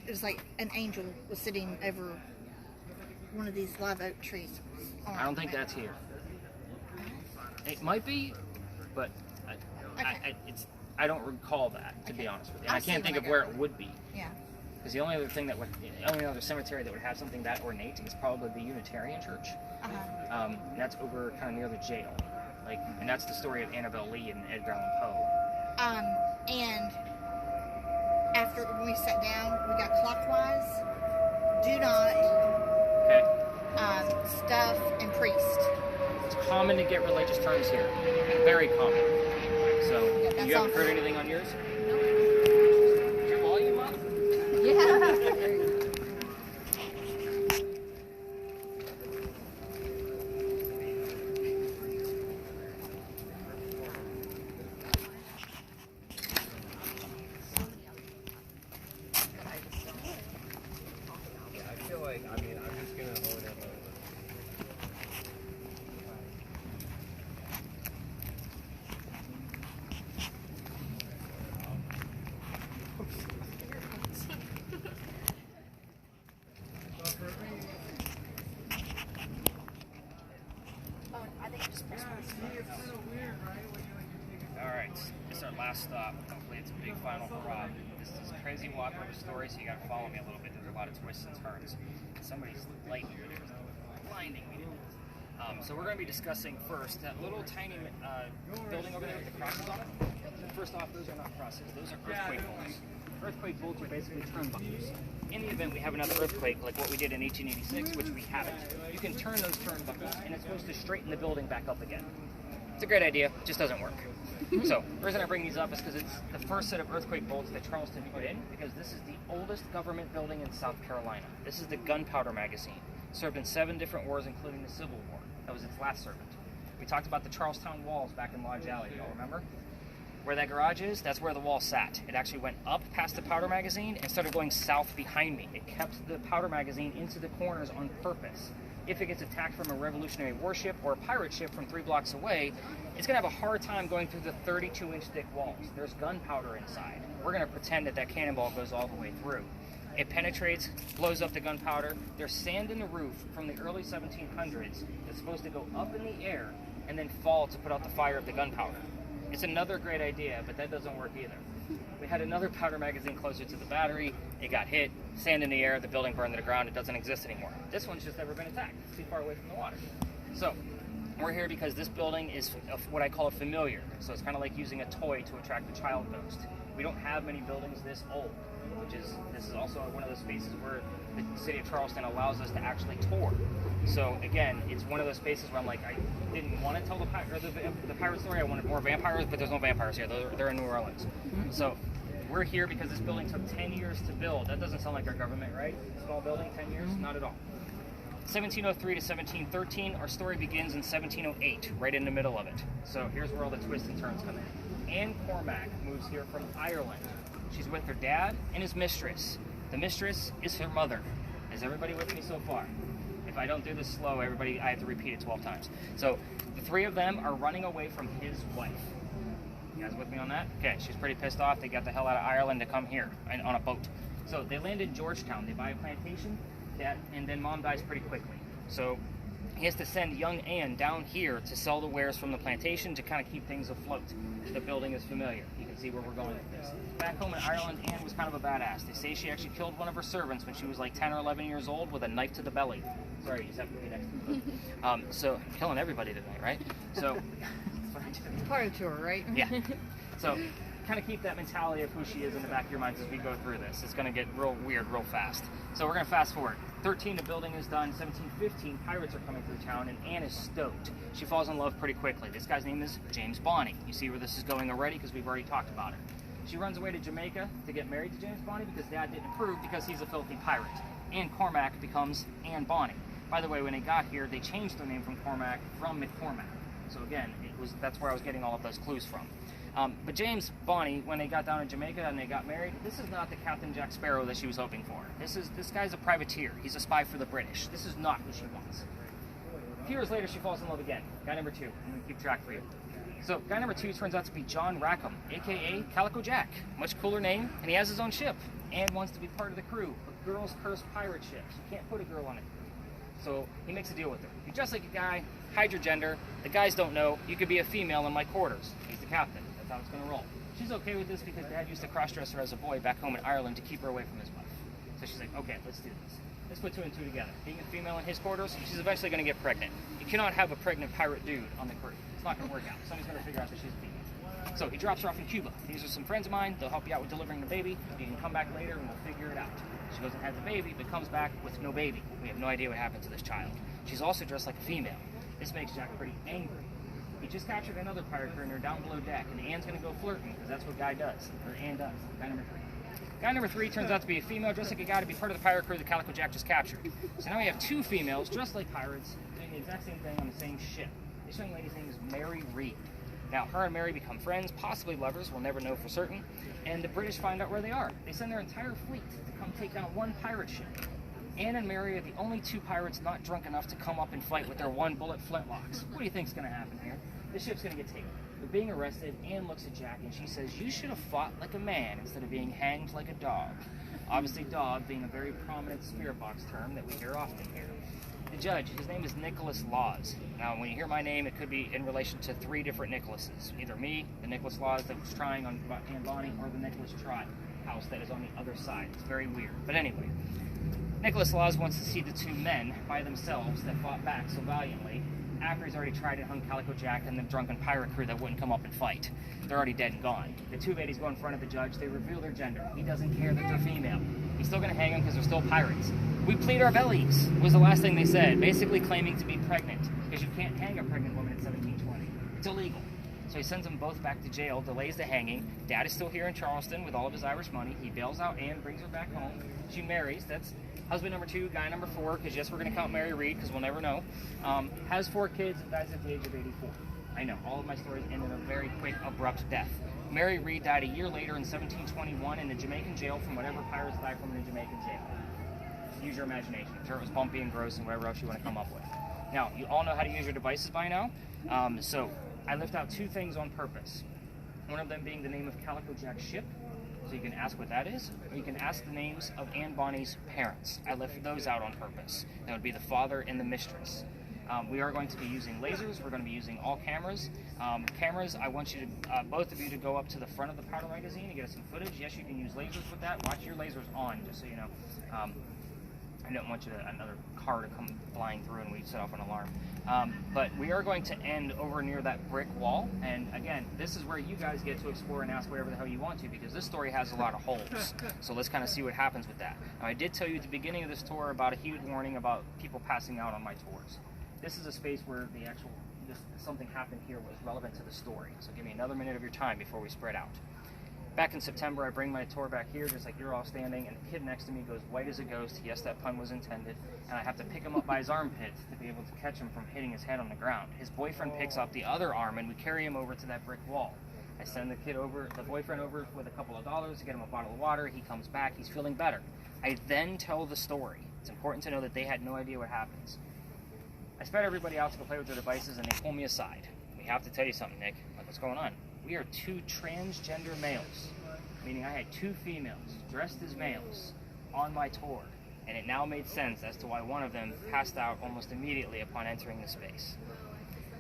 was like an angel was sitting over one of these live oak trees. I don't think that's here. It might be, but I don't recall that, to be honest with you. And I can't think of where it would be. Yeah. Because the only other cemetery that would have something that ornate is probably the Unitarian Church. And that's over kind of near the jail. And that's the story of Annabelle Lee and Edgar Allan Poe. And after we sat down, we got clockwise. Do not stuff and priest. It's common to get religious terms here. Very common. So, you haven't heard anything on yours? Nope. Is your volume up? Yeah. Alright, this is our last stop. Hopefully it's a big final hurrah. This is a crazy walk over the story, so you gotta follow me a little bit. There's a lot of twists and turns. Somebody's lighting me. Blinding me. So we're going to be discussing first that little tiny building over there with the crosses on it. First off, those are not crosses. Those are earthquake bolts. Earthquake bolts are basically turnbuckles. In the event we have another earthquake, like what we did in 1886, which we haven't, you can turn those turnbuckles, and it's supposed to straighten the building back up again. It's a great idea, just doesn't work. So, the reason I bring these up is because it's the first set of earthquake bolts that Charleston put in, because this is the oldest government building in South Carolina. This is the gunpowder magazine. Served in 7 different wars, including the Civil War. That was its last servant. We talked about the Charlestown walls back in Lodge Alley, y'all remember? Where that garage is, that's where the wall sat. It actually went up past the powder magazine and started going south behind me. It kept the powder magazine into the corners on purpose. If it gets attacked from a Revolutionary warship or a pirate ship from 3 blocks away, it's going to have a hard time going through the 32-inch thick walls. There's gunpowder inside. We're going to pretend that that cannonball goes all the way through. It penetrates, blows up the gunpowder. There's sand in the roof from the early 1700s that's supposed to go up in the air and then fall to put out the fire of the gunpowder. It's another great idea, but that doesn't work either. We had another powder magazine closer to the battery. It got hit, sand in the air, the building burned to the ground. It doesn't exist anymore. This one's just never been attacked. It's too far away from the water. So, we're here because this building is what I call a familiar. So it's kind of like using a toy to attract the child ghost. We don't have many buildings this old, this is also one of those spaces where the city of Charleston allows us to actually tour. So again, it's one of those spaces where I'm like, I didn't want to tell the pirate story. I wanted more vampires, but there's no vampires here. They're in New Orleans. So we're here because this building took 10 years to build. That doesn't sound like our government, right? Small building, 10 years? Not at all. 1703 to 1713, our story begins in 1708, right in the middle of it. So here's where all the twists and turns come in. Anne Cormack moves here from Ireland. She's with her dad and his mistress. The mistress is her mother. Is everybody with me so far? If I don't do this slow, I have to repeat it 12 times. So the 3 of them are running away from his wife. You guys with me on that? Okay, she's pretty pissed off. They got the hell out of Ireland to come here on a boat. So they land in Georgetown. They buy a plantation, and then mom dies pretty quickly. So he has to send young Anne down here to sell the wares from the plantation to kind of keep things afloat. The building is familiar. He see where we're going with this. Back home in Ireland, Anne was kind of a badass. They say she actually killed one of her servants when she was like 10 or 11 years old with a knife to the belly. Sorry, you just have to be next to me. So, killing everybody tonight, right? So, that's what I do. It's part of the tour, right? Yeah. So, kind of keep that mentality of who she is in the back of your minds as we go through this. It's going to get real weird real fast. So we're going to fast forward. 13, the building is done. 1715, pirates are coming through town, and Anne is stoked. She falls in love pretty quickly. This guy's name is James Bonney. You see where this is going already because we've already talked about it. She runs away to Jamaica to get married to James Bonney because Dad didn't approve because he's a filthy pirate. Anne Cormac becomes Anne Bonney. By the way, when they got here, they changed their name from Cormac from McCormack. So again, that's where I was getting all of those clues from. But James Bonney, when they got down in Jamaica and they got married, this is not the Captain Jack Sparrow that she was hoping for. This guy's a privateer. He's a spy for the British. This is not what she wants. A few years later, she falls in love again. Guy number 2. I'm going to keep track for you. So guy number 2 turns out to be John Rackham, a.k.a. Calico Jack. Much cooler name, and he has his own ship. Anne wants to be part of the crew, a girl's cursed pirate ship. She can't put a girl on it. So he makes a deal with her. You dress like a guy, hide your gender. The guys don't know. You could be a female in my quarters. He's the captain. That's how it's going to roll. She's okay with this because Dad used to cross-dress her as a boy back home in Ireland to keep her away from his wife. So she's like, okay, let's do this. Let's put 2 and 2 together. Being a female in his quarters, she's eventually going to get pregnant. You cannot have a pregnant pirate dude on the crew. It's not going to work out. Somebody's going to figure out that she's a female. So he drops her off in Cuba. These are some friends of mine. They'll help you out with delivering the baby. You can come back later and we'll figure it out. She goes and has a baby, but comes back with no baby. We have no idea what happened to this child. She's also dressed like a female. This makes Jack pretty angry. He just captured another pirate prisoner down below deck, and Anne's going to go flirting, because that's what Guy does, or Anne does. Guy number 3. Guy number 3 turns out to be a female dressed like a guy to be part of the pirate crew that Calico Jack just captured. So now we have 2 females dressed like pirates doing the exact same thing on the same ship. This young lady's name is Mary Reed. Now, her and Mary become friends, possibly lovers, we'll never know for certain, and the British find out where they are. They send their entire fleet to come take down one pirate ship. Anne and Mary are the only 2 pirates not drunk enough to come up and fight with their 1-bullet flintlocks. What do you think's going to happen here? The ship's going to get taken. They're being arrested. Anne looks at Jack and she says, you should have fought like a man instead of being hanged like a dog. Obviously, dog being a very prominent spirit box term that we hear often here. The judge, his name is Nicholas Laws. Now, when you hear my name, it could be in relation to 3 different Nicholases. Either me, the Nicholas Laws that was trying on Anne Bonney, or the Nicholas Tribe house that is on the other side. It's very weird. But anyway, Nicholas Laws wants to see the 2 men by themselves that fought back so valiantly after he's already tried and hung Calico Jack and the drunken pirate crew that wouldn't come up and fight. They're already dead and gone. The 2 ladies go in front of the judge. They reveal their gender. He doesn't care that they're female. He's still going to hang them because they're still pirates. We plead our bellies, was the last thing they said, basically claiming to be pregnant, because you can't hang a pregnant woman in 1720. It's illegal. So he sends them both back to jail, delays the hanging. Dad is still here in Charleston with all of his Irish money. He bails out Anne, brings her back home. She marries. That's husband number 2, guy number 4, because yes, we're going to count Mary Reed, because we'll never know. Has 4 kids and dies at the age of 84. I know, all of my stories end in a very quick, abrupt death. Mary Reed died a year later in 1721 in a Jamaican jail from whatever pirates died from in a Jamaican jail. Use your imagination. I'm sure it was bumpy and gross and whatever else you want to come up with. Now, you all know how to use your devices by now. So I left out 2 things on purpose. One of them being the name of Calico Jack's ship, so you can ask what that is, or you can ask the names of Anne Bonney's parents. I left those out on purpose. That would be the father and the mistress. We are going to be using lasers. We're going to be using all cameras. Cameras, I want you to, both of you to go up to the front of the powder magazine and get us some footage. Yes, you can use lasers with that. Watch your lasers on, just so you know. I don't want another car to come flying through and we set off an alarm. But we are going to end over near that brick wall. And again, this is where you guys get to explore and ask whatever the hell you want to, because this story has a lot of holes. So let's kind of see what happens with that. Now, I did tell you at the beginning of this tour about a huge warning about people passing out on my tours. This is a space where something happened here was relevant to the story. So give me another minute of your time before we spread out. Back in September, I bring my tour back here, just like you're all standing, and the kid next to me goes white as a ghost. Yes, that pun was intended. And I have to pick him up by his armpits to be able to catch him from hitting his head on the ground. His boyfriend picks up the other arm, and we carry him over to that brick wall. I send the boyfriend over with a couple of dollars to get him a bottle of water. He comes back. He's feeling better. I then tell the story. It's important to know that they had no idea what happens. I spread everybody out to go play with their devices, and they pull me aside. We have to tell you something, Nick. Like, what's going on? We are 2 transgender males, meaning I had 2 females dressed as males on my tour, and it now made sense as to why one of them passed out almost immediately upon entering the space.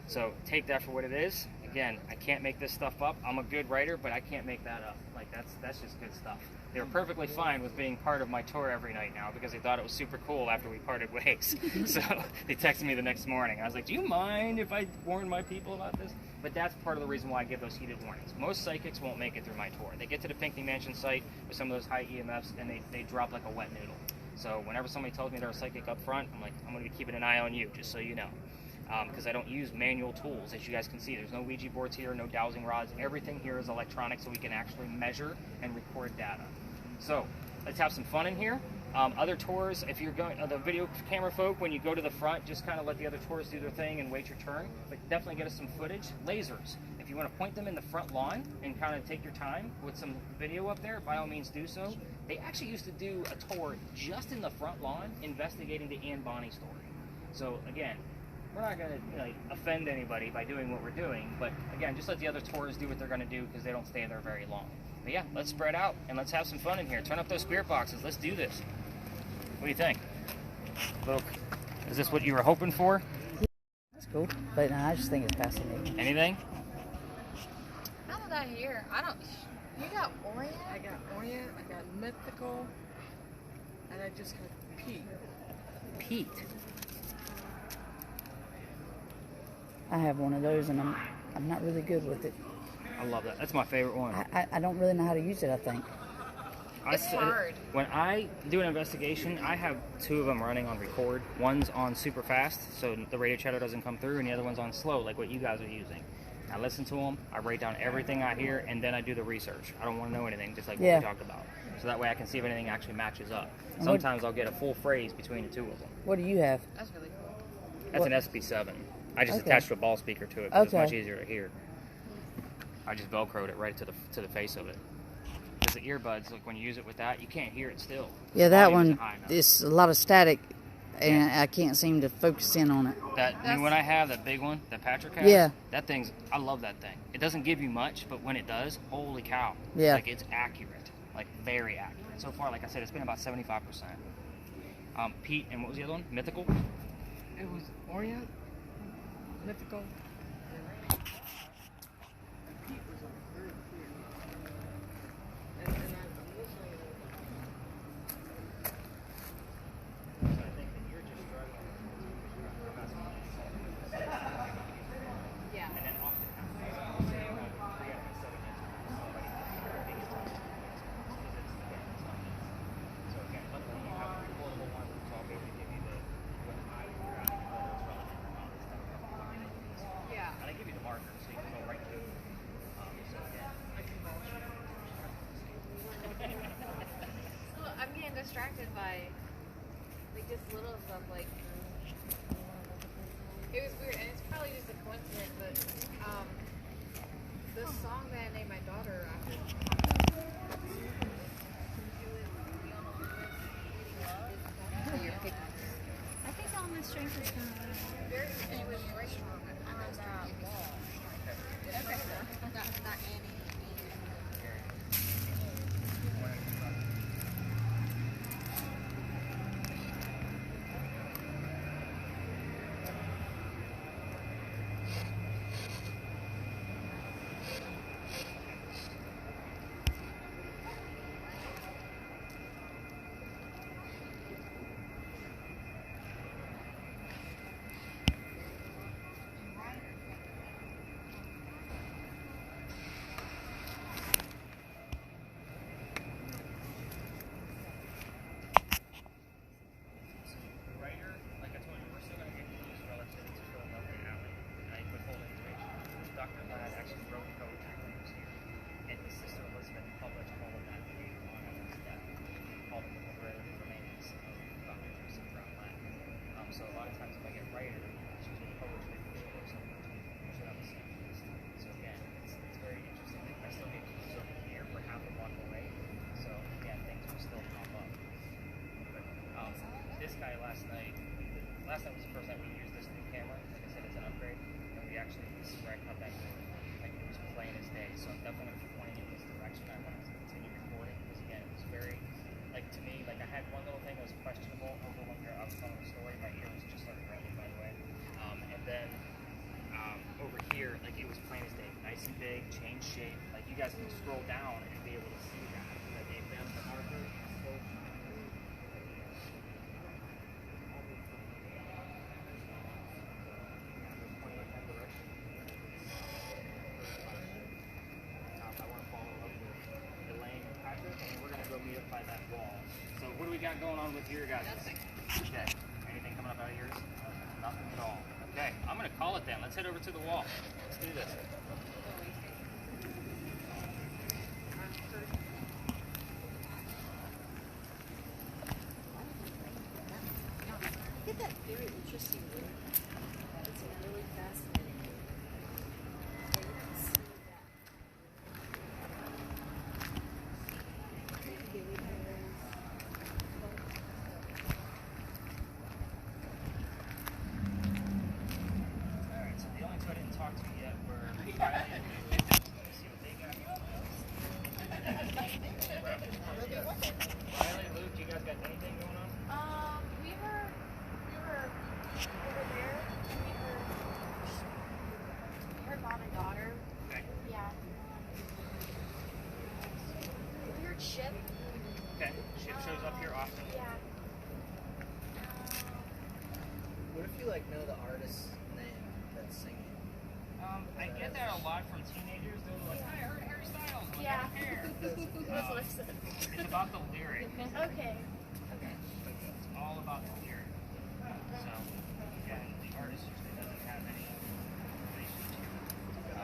So take that for what it is. Again, again, I can't make this stuff up. I'm a good writer, but I can't make that up. Like, that's just good stuff. They were perfectly fine with being part of my tour every night now because they thought it was super cool after we parted ways. So they texted me the next morning. I was like, do you mind if I warn my people about this? But that's part of the reason why I give those heated warnings. Most psychics won't make it through my tour. They get to the Pinckney Mansion site with some of those high EMFs and they drop like a wet noodle. So whenever somebody tells me they're a psychic up front, I'm like, I'm going to be keeping an eye on you, just so you know. Because I don't use manual tools, as you guys can see. There's no Ouija boards here, no dowsing rods. Everything here is electronic, so we can actually measure and record data. So let's have some fun in here. Other tours, if you're going, the video camera folk, when you go to the front, just kind of let the other tours do their thing and wait your turn. But definitely get us some footage. Lasers. If you want to point them in the front lawn and kind of take your time with some video up there, by all means do so. They actually used to do a tour just in the front lawn investigating the Anne Bonny story. So again, we're not going to offend anybody by doing what we're doing, but again, just let the other tours do what they're going to do because they don't stay there very long. But yeah, let's spread out and let's have some fun in here. Turn up those spirit boxes. Let's do this. What do you think? Look, is this what you were hoping for? That's cool, but no, I just think it's fascinating. Anything? How did I hear? I don't. You got Orient? I got Orient, I got Mythical, and I just got Pete. Pete. I have one of those, and I'm not really good with it. I love that. That's my favorite one. I don't really know how to use it, I think. It's hard. When I do an investigation, I have two of them running on record. One's on super fast, so the radio chatter doesn't come through, and the other one's on slow, like what you guys are using. I listen to them, I write down everything I hear, and then I do the research. I don't want to know anything, just like what we talked about. So that way I can see if anything actually matches up. Sometimes I'll get a full phrase between the two of them. What do you have? That's really cool. That's an SP7. I just attached a ball speaker to it because it's much easier to hear. I just Velcroed it right to the face of it. Because the earbuds, like when you use it with that, you can't hear it still. Yeah, that one is a lot of static, and I can't seem to focus in on it. That new one I have, that big one, that Patrick has, that thing's, I love that thing. It doesn't give you much, but when it does, holy cow. Yeah. Like, it's accurate. Like, very accurate. So far, like I said, it's been about 75%. Pete, and what was the other one? Mythical? It was Orient, Mythical. I'm getting distracted by like just little stuff. Like it was weird, and it's probably just a coincidence, but the song that I named my daughter after. I think all my strength is coming out. It was right on that wall. Okay. Not Annie. So a lot of times if I get writer, it's usually poetry for sure, or something. So that was so again, it's very interesting. I still get keys over here for half a block away. So again, things will still pop up. But this guy last night was the first night we used this new camera. Like I said, it's an upgrade. And we actually, this is where I cut that door. Like it was plain as day. So I'm definitely going to be pointing in this direction. I want to continue recording because again, it was very, like to me, like I had one little thing that was questionable over when I was telling the story. My ear was just started ringing, by the way. And then over here, like it was plain as day. you guys can scroll down and be able to see that they've been the marker. I want to follow up with Elaine and Patrick, and we're going to go meet up by that wall. So what do we got going on with your guys? Nothing. Okay. Anything coming up out of yours? Nothing at all. Okay. I'm going to call it then. Let's head over to the wall. Let's do this. I get that very interesting room. It's really fascinating. Yeah, you can see Alright, so the only two I didn't talk to yet were Riley and Luke. Let's see what they got going on. Riley, Luke, you guys got anything going on? We were over there, and we heard mom and daughter. Okay. Yeah. We heard Ship. Okay. Ship shows up here often. Yeah. What if you like know the artist's name that's singing? I get that a lot from teenagers. They're like, I heard Harry Styles. Like, Yeah. I don't care. That's what I said. It's about the lyric. Okay. It's all about the lyric. So, yeah, the artist usually doesn't have any relation to it.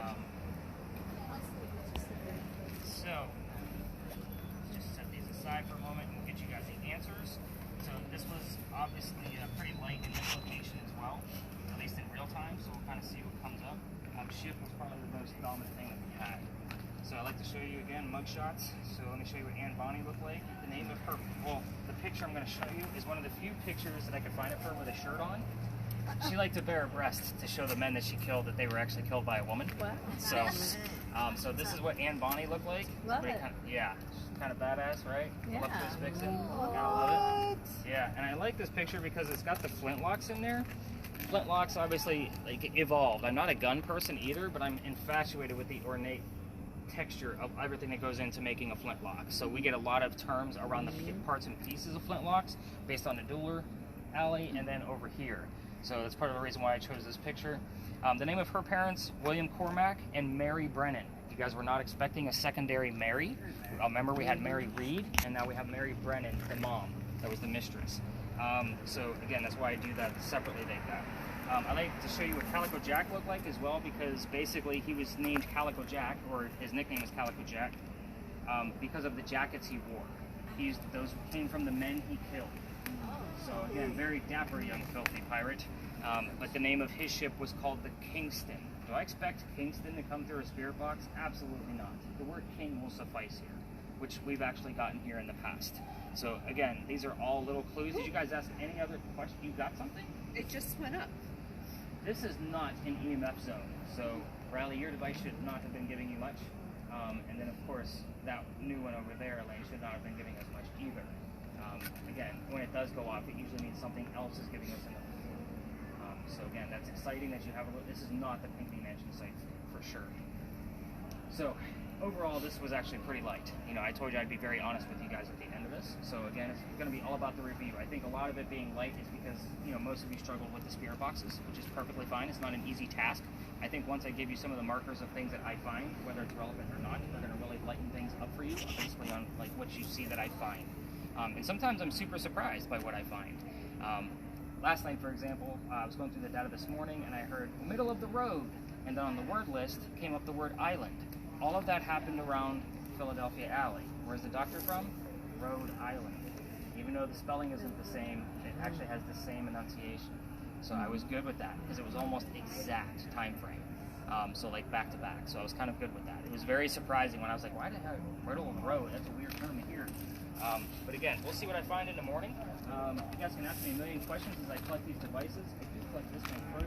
So, just set these aside for a moment and we'll get you guys the answers. So this was obviously pretty light in this location as well, at least in real time, so we'll kind of see what comes up. Shift was probably the most dominant thing that we had. So I'd like to show you again mugshots. So let me show you what Anne Bonnie looked like. The name of her, well, the picture I'm going to show you is one of the few pictures that I could find of her with a shirt on. She liked to bare her breast to show the men that she killed that they were actually killed by a woman. Wow. So, so this is what Anne Bonnie looked like. Love it. Yeah, she's kind of badass, right? Yeah. Look this vixen. Gotta love it. Yeah, and I like this picture because it's got the flintlocks in there. Flintlocks obviously like evolved. I'm not a gun person either, but I'm infatuated with the ornate texture of everything that goes into making a flintlock. So we get a lot of terms around the parts and pieces of flintlocks based on the dueler alley and then over here. So that's part of the reason why I chose this picture. The name of her parents, William Cormack and Mary Brennan. You guys were not expecting a secondary Mary. Remember we had Mary Reed and now we have Mary Brennan, the mom. That was the mistress. So again, that's why I do that separately like that. I like to show you what Calico Jack looked like as well because basically he was named Calico Jack, or his nickname is Calico Jack, because of the jackets he wore. Those came from the men he killed. So again, very dapper young filthy pirate. But the name of his ship was called the Kingston. Do I expect Kingston to come through a spirit box? Absolutely not. The word king will suffice here, which we've actually gotten here in the past. So again, these are all little clues. Did you guys ask any other question? You got something? It just went up. This is not an EMF zone. So Riley, your device should not have been giving you much. And then of course, that new one over there, Elaine, should not have been giving us much either. Again, when it does go off, it usually means something else is giving us enough. So again, that's exciting that you have a little, this is not the Pinckney Mansion site for sure. So overall, this was actually pretty light. You know, I told you I'd be very honest with you guys at the end of this. So again, it's going to be all about the review. I think a lot of it being light is because, you know, most of you struggle with the spirit boxes, which is perfectly fine. It's not an easy task. I think once I give you some of the markers of things that I find, whether it's relevant or not, they're going to really lighten things up for you, basically on like what you see that I find. And sometimes I'm super surprised by what I find. Last night, for example, I was going through the data this morning and I heard middle of the road, and then on the word list came up the word island. All of that happened around Philadelphia Alley. Where's the doctor from? Rhode Island. Even though the spelling isn't the same, it actually has the same enunciation. So I was good with that because it was almost exact time frame. So like back to back. So I was kind of good with that. It was very surprising when I was like, why did I have middle of the road? That's a weird term to hear. But again, we'll see what I find in the morning. You guys can ask me a million questions as I collect these devices. I do collect this one first.